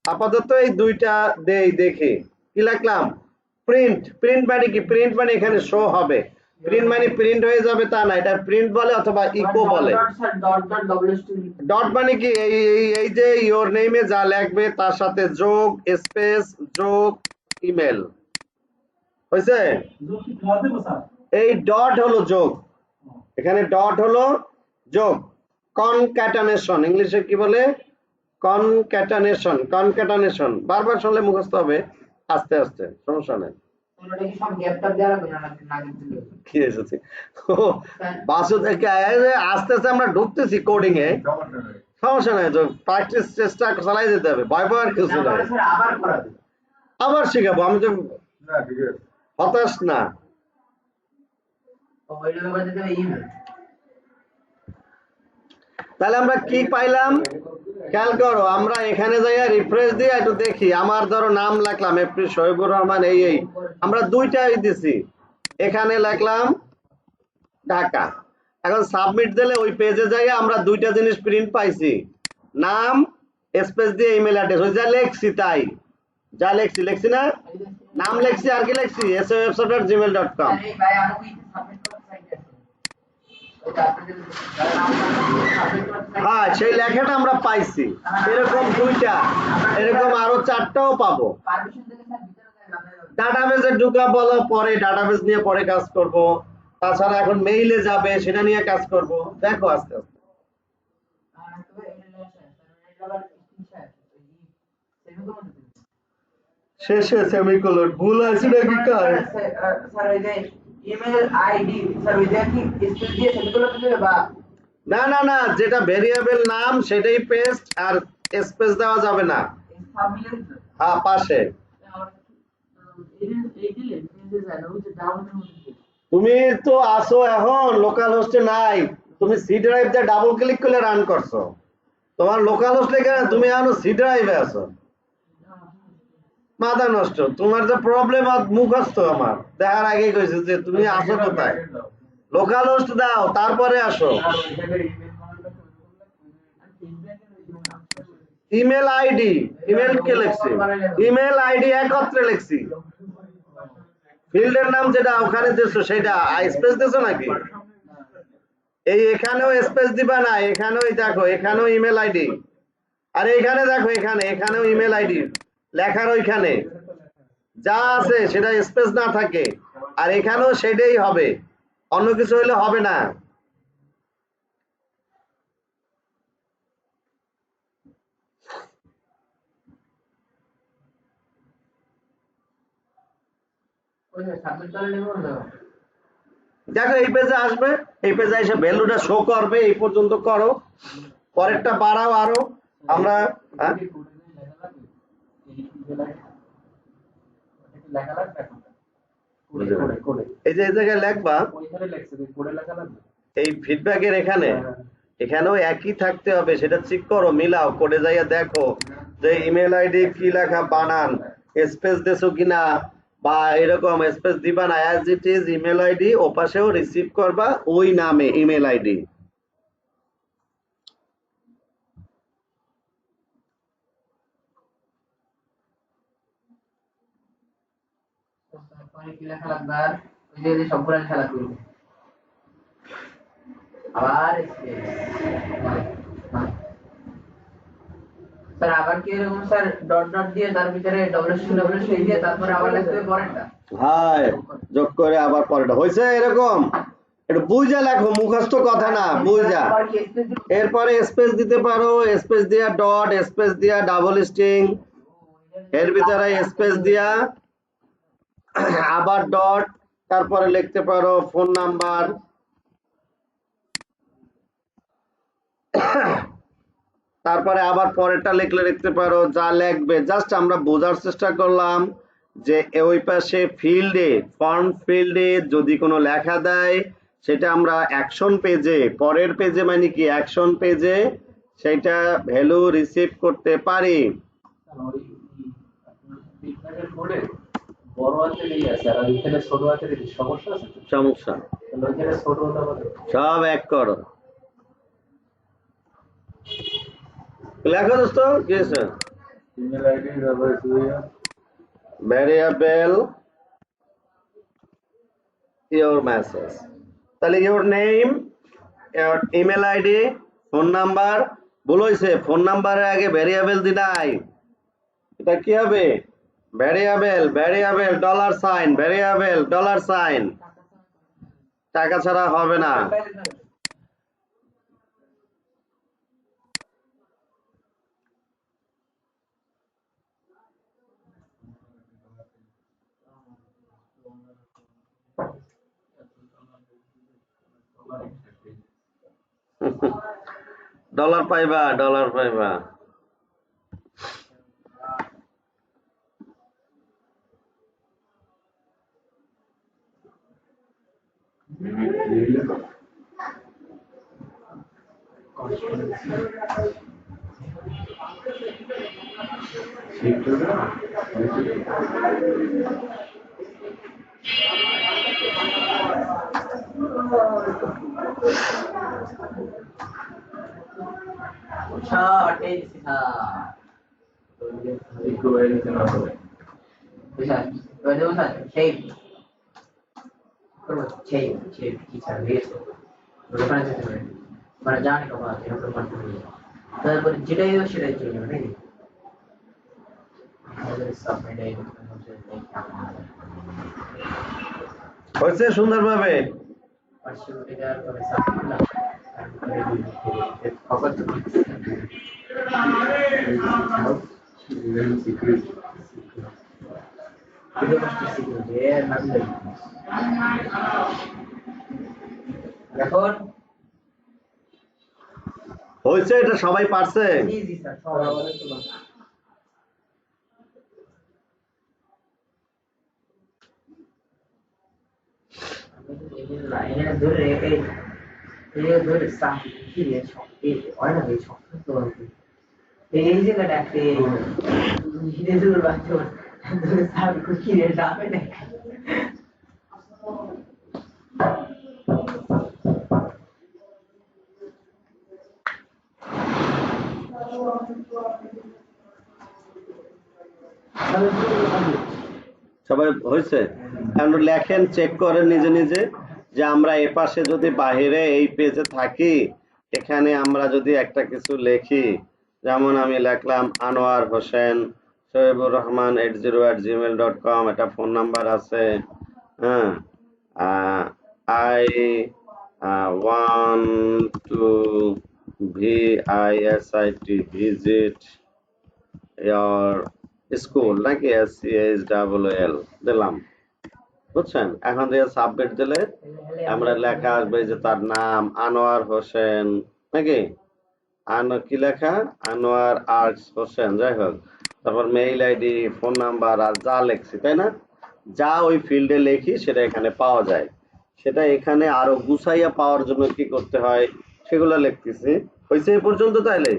আপাতত এই দুইটা দেই, দেখি কি লিখলাম। প্রিন্ট মানে কি? প্রিন্ট মানে এখানে শো হবে, প্রিন্ট মানে প্রিন্ট হয়ে যাবে তা না, এটা প্রিন্ট বলে অথবা ইকো বলে। ডট মানে কি? এই যে ইওর নেমে যা লিখবে তার সাথে যোগ স্পেস যোগ ইমেল, হয়েছে? এই ডট হলো যোগ, এখানে ডট হলো যোগ। কনক্যাটানেশন ইংলিশে কি বলে? কনক্যাটানেশন বারবার শুনলে মুখস্থ হবে, আস্তে আস্তে, সমস্যা নেই। কি এসেছে বাসু থেকে আস্তে আস্তে আমরা ঢুকতেছি কোডিং এ, সমস্যা নাই, তো প্র্যাকটিস চেষ্টা চালাই যেতে হবে, ভয় পাওয়ার কিছু নাই। আবার শিখাবো, আমি তো হতাশ না। তাহলে আমরা কি পাইলাম খেয়াল করো, আমরা এখানে যাইয়া রিফ্রেশ দিয়ে একটু দেখি। আমার ধরো নাম লিখলাম এফপি শহীবুর রহমান, এই আমরা দুইটাই দিছি, এখানে লিখলাম ঢাকা। এখন সাবমিট দিলে ওই পেজে যাইয়া আমরা দুইটা জিনিস প্রিন্ট পাইছি, নাম স্পেস দিয়ে ইমেল অ্যাড্রেস, ওই যা লেখছি তাই, যা লেখছি না, নাম লেখছি আর কি লেখছি sofwebsite@gmail.com। হ্যাঁ সেই লেখাটা আমরা পাইছি, এরকম দুইটা, এরকম আরো চারটাও পাবো। ডাটাবেজে ঢুকা বলা পরে, ডাটাবেজ নিয়ে পরে কাজ করব, তাছাড়া এখন মেইলে যাবে সেটা নিয়ে কাজ করব, দেখো আস্তে আস্তে। শেষে সেমিকোলন ভুল আছে নাকি কার? স্যার ওই যে ইমেল আইডি স্যার ওই যে কি স্পেস দিয়ে সেমিকোলন দিবে বা না না না, যেটা ভেরিয়েবল নাম সেটাই পেস্ট, আর স্পেস দেওয়া যাবে না। হ্যাঁ পাশে। তুমি তো আসো এখন লোকাল হোস্টে নাই, তুমি সি ড্রাইভ দিয়ে ডাবল ক্লিক করলে রান করছো, তোমার লোকাল হোস্টে কেন, তুমি এখনো সি ড্রাইভে আছো, মাথা নষ্ট। তোমার যে প্রবলেম আর মুখস্থ আমার দেখার আগেই কইছে যে তুমি আসো কোথায়। লোকাল হোস্ট দাও তারপরে আসো ইমেল আইডি ইমেল কে লিখছি ইমেল আইডি একত্রে লিখছি ফিল্ডের নাম যেটা ওখানে দিছো সেটা স্পেস দিছো নাকি এই এখানেও স্পেস দিবা না এখানেও দেখো এখানেও ইমেল আইডি আর এখানে দেখো এখানেও ইমেল আইডি লেখার ওইখানে যা আছে সেটা স্পেস না থাকে আর এখানেও সেটাই হবে অন্য কিছু হলে হবে না দেখো এই পেজে আসবে এই পেজে এসে ভ্যালুটা শো করবে এই পর্যন্ত করো পরেরটা বাড়াও আরো আমরা এই যে এই জায়গায় লেখবা এই ফিডব্যাকের এখানেও একই থাকতে হবে সেটা চেক করো মিলাও কোডে যাইয়া দেখো যে ইমেল আইডি কি লেখা বানান স্পেস দেছো কিনা বা এরকম স্পেস দিবা না as it is email ID ওপাশেও রিসিভ করবা ওই নামে ইমেল আইডি স্যার আবার কি এরকম স্যার ডট ডট দিয়ে তার ভিতরে ডব্লিউসি দিয়ে তারপরে আবার লিখতে হবে পরেরটা হ্যাঁ যোগ করে আবার পরেরটা হইছে এরকম এটা বুঝা লেখো মুখস্থ কথা না বুঝা এরপরে স্পেস দিতে পারো স্পেস দিয়া ডট স্পেস দিয়া ডাবল স্ট্রিং এর ভিতরে স্পেস দিয়া আবার ডট তারপরে লিখতে পারো ফোন নাম্বার তারপরে আবার পরেরটা লিখতে পারো যা লিখবে জাস্ট আমরা বোঝার চেষ্টা করলাম যে ওই পাশে ফিল্ডে ফর্ম ফিল্ডে যদি কোনো লেখা দেয় সেটা আমরা অ্যাকশন পেজে পরের পেজে মানে কি অ্যাকশন পেজে সেটা ভ্যালু রিসিভ করতে পারি সমস্যা সব এক করো লেখো দোস্ত কি আছে email ID variable your message তাহলে your name your email id phone number বলইছে ফোন নাম্বারের আগে ভ্যারিয়েবল দিলাই এটা কি হবে variable dollar sign variable dollar sign টাকা ছাড়া হবে না ডলার পাইবা তারপরে যেটাই হোক সেটাই চলে যাবে নাকি হয়েছে সুন্দরভাবে এখন হয়েছে এটা সবাই পারছে জি জি স্যার সবাই লাইনে ধরে এই ধরে সাথে কি রে এই অনেক এই সব তো এই জায়গাটা একটা হিরে ধরে বাচ্চা ধরে সাথে কি রে যাবে না সবাই হয়েছে? এখন লেখেন, চেক করেন নিজে নিজে যে আমরা এপাশে যদি বাহিরে এই পেজে থাকি, এখানে আমরা যদি একটা কিছু লিখি, যেমন আমি লিখলাম আনোয়ার হোসেন শোয়েবুর রহমান 80@gmail.com, এটা ফোন নাম্বার আছে। হ্যাঁ, I want to visit your school নাকি SCHOOL দিলাম, বুঝছেন? এখন দিয়ে সাবমিট দিলে আমরা লেখা আসবে যে তার নাম আনোয়ার হোসেন নাকি কি লেখা, আনোয়ার আর্টস হোসেন, যাই হোক, তারপর মেইল আইডি, ফোন নাম্বার, আর যা লেখছি, তাই না? যা ওই ফিল্ডে লেখি সেটা এখানে পাওয়া যায়। সেটা এখানে আরো গুছাইয়া পাওয়ার জন্য কি করতে হয় সেগুলো লিখতেছি। হয়েছে এই পর্যন্ত? তাইলে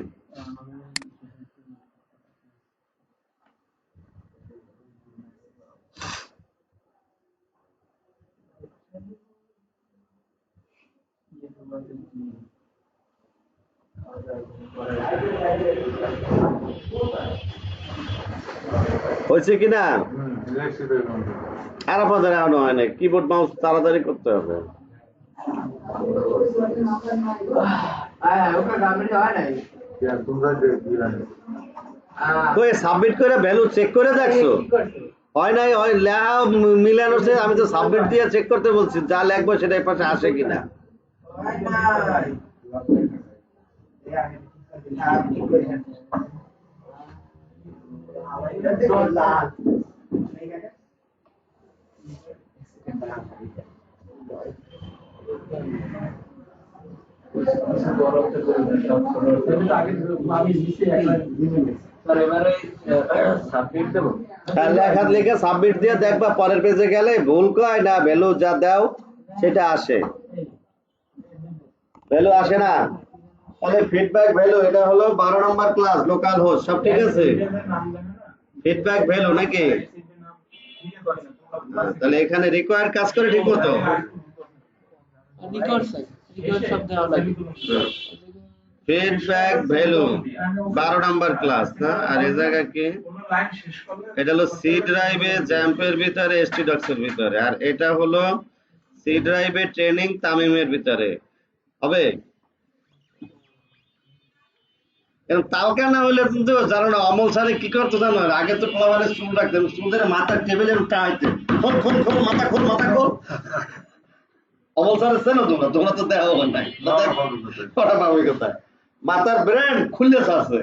হয়েছে কিনা? লেখছি তো এরকম। আর আপনাদের এখনো হয় না, কিবোর্ড মাউস তাড়াতাড়ি করতে হবে। ওকে গামড়ি হয় নাই তোমরা দিলেন তো সাবমিট করে ভ্যালু চেক করে দেখছো? হয় নাই, হয় লেখা মিলানো হচ্ছে, আমি তো সাবমিট দিয়ে চেক করতে বলছি, যা লেখবো সেটা এই পাশে আসে কিনা। লেখা লিখে সাবমিট দিয়ে দেখবা পরের পেজে গেলে ভুল কয় না, ভ্যালু যা দাও সেটা আসে, ভ্যালু আসে না। তাহলে ফিডব্যাক ভ্যালু, এটা হলো 12 নম্বর ক্লাস, লোকাল হোস্ট, সব ঠিক আছে? ফিডব্যাক ভ্যালু নাকি? তাহলে এখানে রিকোয়ার্ড কাজ করে ঠিক মতো। ফিডব্যাক ভ্যালু 12 নম্বর ক্লাস না? আর এই জায়গা কি, এটা হলো সি ড্রাইভে জ্যাম্পের ভিতরে, এসটি ডক্সের ভিতরে, আর এটা হলো সি ড্রাইভে ট্রেনিং তামিমের ভিতরে হবে। তালকা না হলে কিন্তু জানো না, অমল স্যারে কি করতো জানো? আগে তো পোলাবারে চুল রাখতেন, চুলের মাথার টেবিলে উঠাইতে, খোল খোল খোল, মাথা খোল, মাথা খোল। অমল স্যারের চেনো তোমরা? তোমরা তো দেখা হবে নাই, কটা পাবে কোথায়? মাথার ব্রেন খুললে আছে।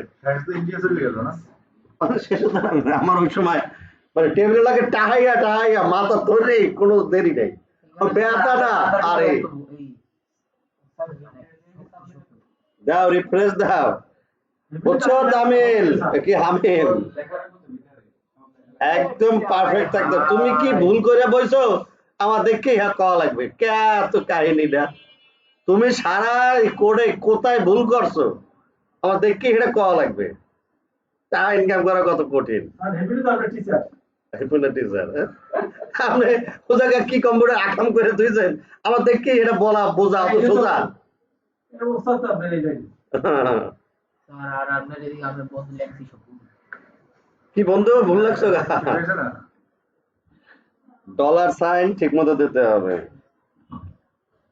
ইন্ডিয়া চলে গেল না? আমার ওই সময় মানে টেবিলে লাগে টাহাইয়া টাহাইয়া মাথা ধরে কোনো দেরি নেই, ব্যথা না। আরে দাও, রিফ্রেশ দাও, বুঝছো? তামিল কি হামিল একদম পারফেক্ট থাকতো। তুমি কি ভুল করে বইছো আমার দেখে ইহা কওয়া লাগবে কে? তো কাহিনীটা তুমি সারা কোডে কোথায় ভুল করছো আমার দেখে এটা কওয়া লাগবে। টাকা ইনকাম করা কত কঠিন। টিচার আপনি ও জায়গায় কি কম্পিউটার আকাম করে তুইছেন আমার দেখে এটা বলা বোঝা তো সোজা। কি বন্ধু ভুল লাগছো? ডলার সাইন ঠিক মতো দিতে হবে,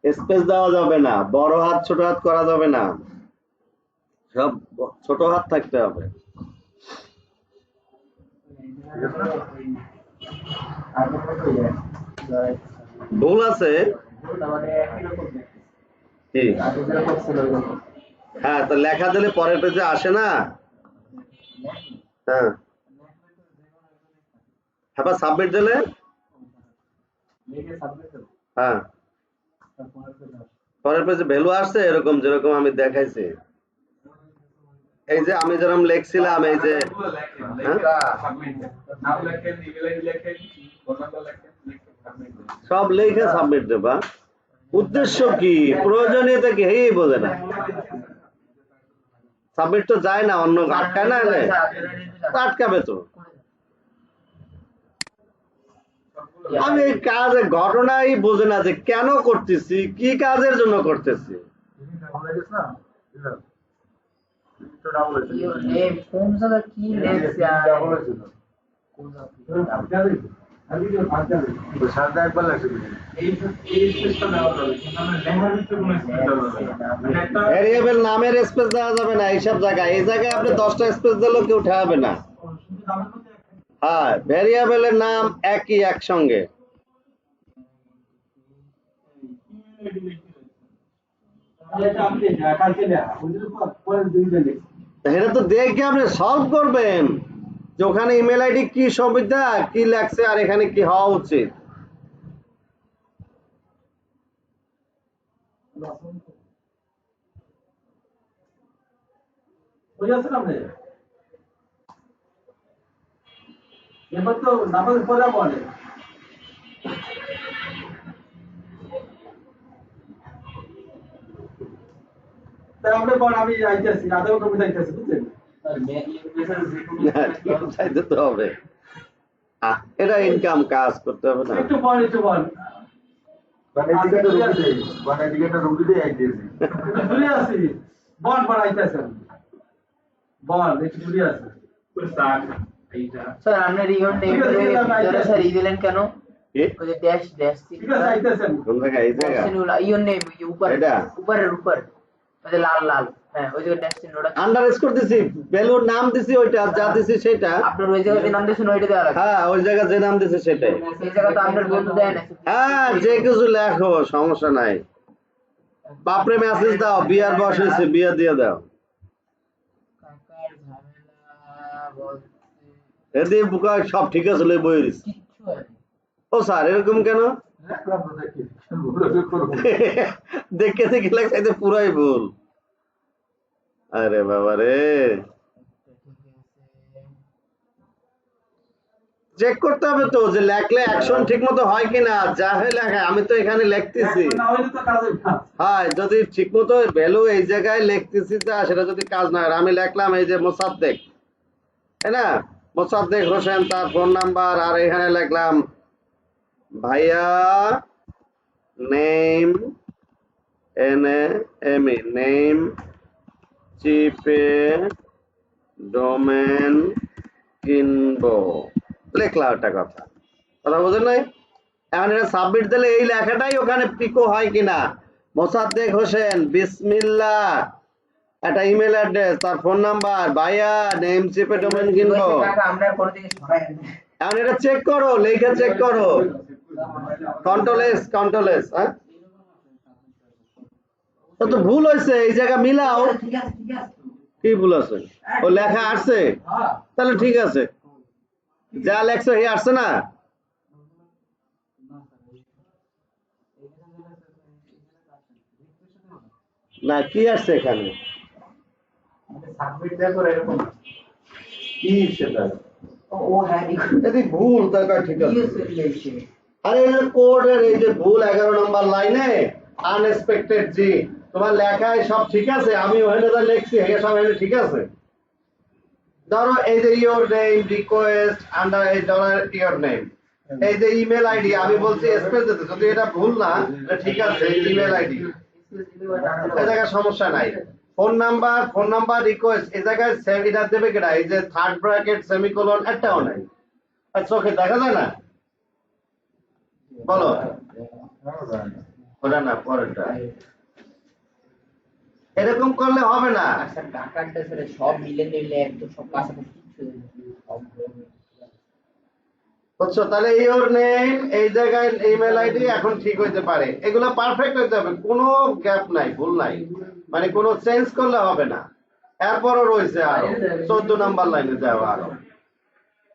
স্পেস দেওয়া যাবে না, বড় হাত ছোট হাত করা যাবে না, সব ছোট হাত থাকতে হবে। ভুল আছে কি? হ্যাঁ, তো লেখা দিলে পরের পেজে আসে না। হ্যাঁ, হ্যাঁ, সাবমিট দিলে হ্যাঁ পরের পেজে ভ্যালু আসছে এরকম, যেরকম আমি দেখাইছি। এই যে আমি যেরকম লিখছিলাম, এই যে সব লিখে সাবমিট দেবা। উদ্দেশ্য কি, প্রয়োজনীয়তা কি এই বোঝে না। সাবমিট তো যায় না, অন্য আটকায় না, আটকাবে তো। আমি এই কাজের ঘটনাই বোঝে না যে কেন করতেছি, কি কাজের জন্য করতেছি। তো সাথে একবার লাগছে এই স্পেসটা দেওয়া যাবে কিন্তু আমরা লেখার ভিতরে কোনো স্পেস দেওয়া যাবে না মানে একটা ভ্যারিয়েবল নামের স্পেস দেওয়া যাবে না এইসব জায়গায়। এই জায়গায় আপনি 10টা স্পেস দিলেও কেউ ঠেকাবে না। হ্যাঁ, ভ্যারিয়েবলের নাম একই একসঙ্গে। এটা তো দেখে আপনি সলভ করবেন যে ওখানে ইমেল আইডি কি সুবিধা কি লাগছে আর এখানে কি হওয়া উচিত। এবার তো নামাজ পড়া বলে তাই আমরা বল আমি আইতেছি আদাও কবি যাইতেছি বুঝছেন চাইতে তো হবে। এটা ইনকাম কাজ করতে হবে না। একটু বল বানাইদিকে রুগী দিয়ে একদিয়েছি ভুলে আছি বল আইতেছেন বল একটু ভুলে আছি এইটা স্যার আপনার ইওর নেম ধরে স্যার ই দিলেন কেন? কি? ওই যে ড্যাশ ড্যাশ ঠিক আছে আইতেছেন কোন জায়গায়? এই জায়গা ইওর নেম উপরে এটা? উপরের উপর ওই যে লাল লাল হ্যাঁ ওই যে ড্যাশ চিহ্ন ওটা আন্ডারস্কোর দিছি, ভ্যালুর নাম দিছি, ওইটা যা দিছি সেটা। আপনার ওই জায়গায় যে নাম দিয়েছেন ওইটা দেওয়া লাগবে। হ্যাঁ, ওই জায়গা যে নাম দিছে সেটাই। সেই জায়গা তো আপনার বন্ধু দেয় না। হ্যাঁ, যে কিছু লেখো, সমস্যা নাই। বাপরে মেসেজ দাও, বিয়ার বয়স হয়েছে, বিয়া দিয়ে দাও। কাকার ঝামেলা বলতে এদি বুকা সব ঠিক আছে, লই বই দিছি। কিচ্ছু হয় না। ও স্যার, এরকম কেন? দেখলাম তো দেখি ভুলে করবো দেখে দেখে লাগছে পুরাই ভুল। আরে বাবা রে, চেক করতে হবে তো যে লেখলে অ্যাকশন ঠিক মতো হয় কিনা। যা হয়ে লেখা, আমি তো এখানে লিখতেছি। না হইলে তো কাজ হইবে না হ্যাঁ, যদি ঠিক মতো ভ্যালু এই জায়গায় লিখতেছি তা সেটা যদি কাজ না হয়। আমি লিখলাম এই যে মোসাদ্দেক, তাই না? মোসাদ্দেক হোসেন, তার ফোন নাম্বার, আর এখানে লিখলাম ভাইয়া নেম NAME নেম চিপে ডোমেন কিনবো, লিখলাম একটা কথা বোঝেন নাই? এখন এটা সাবমিট দিলে এই লেখাটাই ওখানে পিকো হয় কিনা। মোসাদ্দেক হোসেন বিসমিল্লাহ, একটা ইমেল অ্যাড্রেস, তার ফোন নাম্বার, ভাইয়া নেম চিপে ডোমেন কিনবো। কাকা আমরা কোন দিকে সরাই না। এখন এটা চেক করো, লেখা চেক করো। কন্ট্রোল এস, হ্যাঁ তো ভুল হয়েছে, এই জায়গা মিলাও। ঠিক আছে ঠিক আছে। কি ভুল আছে? ও লেখা আসছে, তাহলে ঠিক আছে। যা লেখছো হে আসছে না? না, কি আসছে এখানে? সাবমিট দেয়া করে এরকম কি সেটা? ও হ্যাঁ যদি ভুল তাহলে ঠিক আছে। লিখছে আরে এই যে কোডের এই যে ভুল 11 নম্বর লাইনে আনএক্সপেক্টেড জি, তোমার লেখায় সব ঠিক আছে, আমি ওখানে যা লিখছি হে সব এখানে ঠিক আছে। ধরো এই যে ইওর নেম রিকোয়েস্ট আন্ডার এই ডলার ইওর নেম, এই যে ইমেল আইডি আমি বলছি স্পেস দিতে, যদি এটা ভুল না এটা ঠিক আছে। ইমেল আইডি এই জায়গায় সমস্যা নাই। ফোন নাম্বার রিকোয়েস্ট এই জায়গায় এটা দেবে কেডা? এই যে থার্ড ব্র্যাকেট সেমিকোলন একটাও নাই। আর চোখে দেখা যায় না? বলো ওটা না, পরেরটা। এরকম করলে হবে না। আচ্ছা কাকারটা স্যার সব মিলে নিলে একদম সব পাশাপাশি কিছু বুঝছো? তাহলে ইওর নেম এই জায়গায় ইমেল আইডি এখন ঠিক হইতে পারে। এগুলো পারফেক্ট হইতে হবে, কোনো গ্যাপ নাই, ভুল নাই, মানে কোনো চেঞ্জ করলে হবে না। এরপরও রয়েছে আরো 14 নাম্বার লাইনে যাওয়া। আরো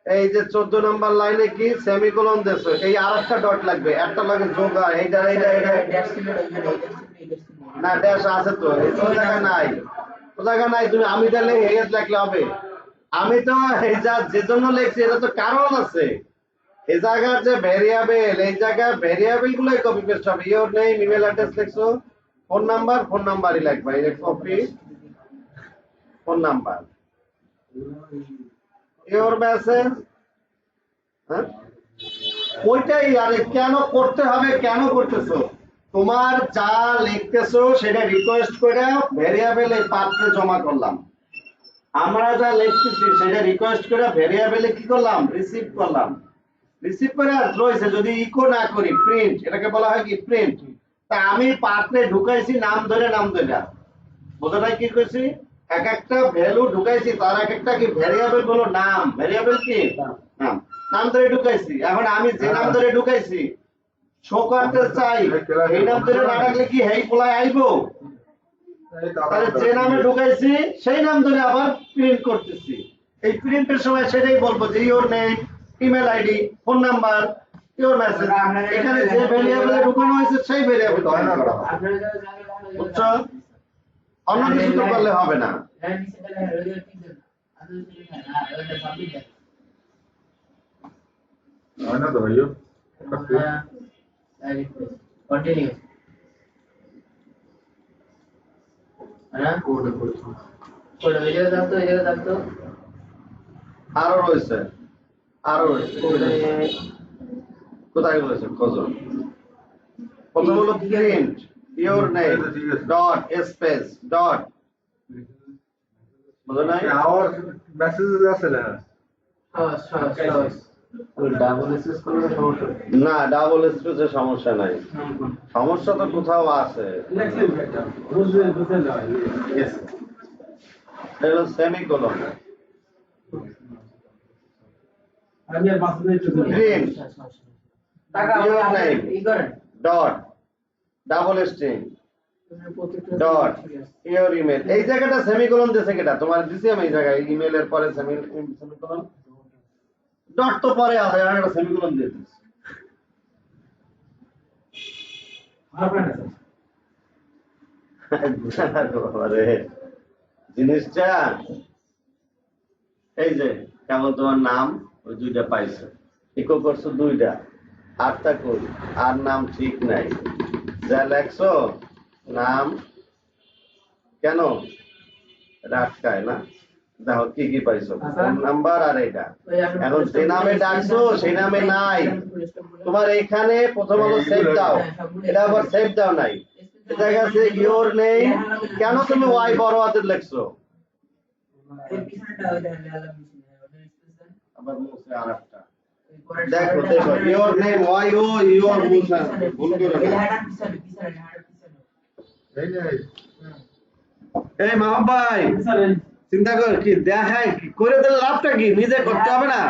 এই যে 14 নাম্বার লাইনে কি সেমিকোলন দেছো, এই আরেকটা ডট লাগবে, একটা লাগে যোগা। এইটা না, ড্যাশ আছে তো, এই তো জায়গা নাই, ও জায়গা নাই। তুমি আমি তাহলে হেয়াত লিখলে হবে। আমি তো এই যা যে জন্য লিখছি এটা তো কারণ আছে। এই জায়গার যে ভেরিয়েবল, এই জায়গায় ভেরিয়েবল গুলোই কপি পেস্ট হবে। ইওর নেম ইমেল অ্যাড্রেস লিখছো, ফোন নাম্বারই লিখবা। এই যে copy phone number, your message, হ্যাঁ ওইটাই। আরে কেন করতে হবে, কেন করতেছো? তোমার যা লিখতেছো সেটা রিকোয়েস্ট করে ভেরিয়েবল এই পাত্রে জমা করলাম। আমরা যা লিখতেছি সেটা রিকোয়েস্ট করে ভেরিয়েবলে কি করলাম? রিসিভ করলাম। রিসিভ করে রয়েছে, যদি ইকো না করি প্রিন্ট, এটাকে বলা হয় কি প্রিন্ট। তা আমি পাত্রে ঢুকাইছি নাম ধরে বোঝা নাই কি কইছি, এক একটা ভ্যালু ঢুকাইছি, তার এক একটা কি ভ্যারিয়েবল গুলো নাম, ভ্যারিয়েবল কি নাম, নাম ধরে ঢুকাইছি। এখন আমি যে নাম ধরে ঢুকাইছি শো করতে চাই, এই নাম ধরে না ডাকলে কি হেই পোলায় আইবো? তাহলে যে নামে ঢুকাইছি সেই নাম ধরে আবার প্রিন্ট করতেছি। এই প্রিন্টের সময় সেটাই বলবো যে your name, email ID, phone number, your message, এখানে যে ভ্যারিয়েবলে ঢুকানো হয়েছে সেই ভ্যারিয়েবল করা হবে। বুঝছো? অন্য কিছু তো করলে হবে না। হয় না তো ভাইও কন্টিনিউ আরো রয়েছে, আরো রয়েছে, কোথায় রয়েছে কজন? প্রথম হলো print your name dot space dot, বুঝো নাই? আওয়ার মেসেজ আছে না না, ডাবল স্পেসের সমস্যা নাই, সমস্যা তো কোথাও আছে। এটা semicolon, print your name dot double string dot your email. এই জায়গাটা সেমিকোলন দিয়েছে কেটা? তোমার দিছি আমি এই জায়গায় ইমেলের পরে সেমিকোলন, ডট তো পরে আছে, আর একটা সেমিকোলন দিয়ে দিছি। আরে জিনিসটা এই যে কেমন তোমার নাম ওই দুইটা পাইছো, ইকো করছো দুইটা, আরটা কই আর নাম ঠিক নাই, যা লেখছো নাম কেন রাটকায় না? দেখো কি কি পাইছো, ফোন নাম্বার আর এটা। এখন যে নামে ডাকছো সেই নামে নাই, তোমার এখানে প্রথম হলো সেভ দাও, এটা আবার সেভ দাও নাই, এটা গেছে ইওর নেই, কেন তুমি ওয়াই বড় হাতের লেখছো? আবার মুছে আরেকটা দেখো, দেখো your name Y O your মুছে ভুল করে না। এই যে এই মাহবুব ভাই চিন্তা কর, কি দেখায় কি করে দিলে লাভটা কি? নিজে করতে হবে না?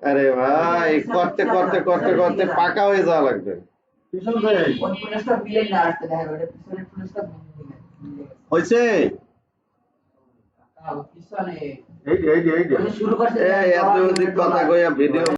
আরে ভাই করতে করতে করতে করতে পাকা হয়ে যাওয়া লাগবে। হয়েছে এই যে শুরু করছে এত কথা কইয়া ভিডিও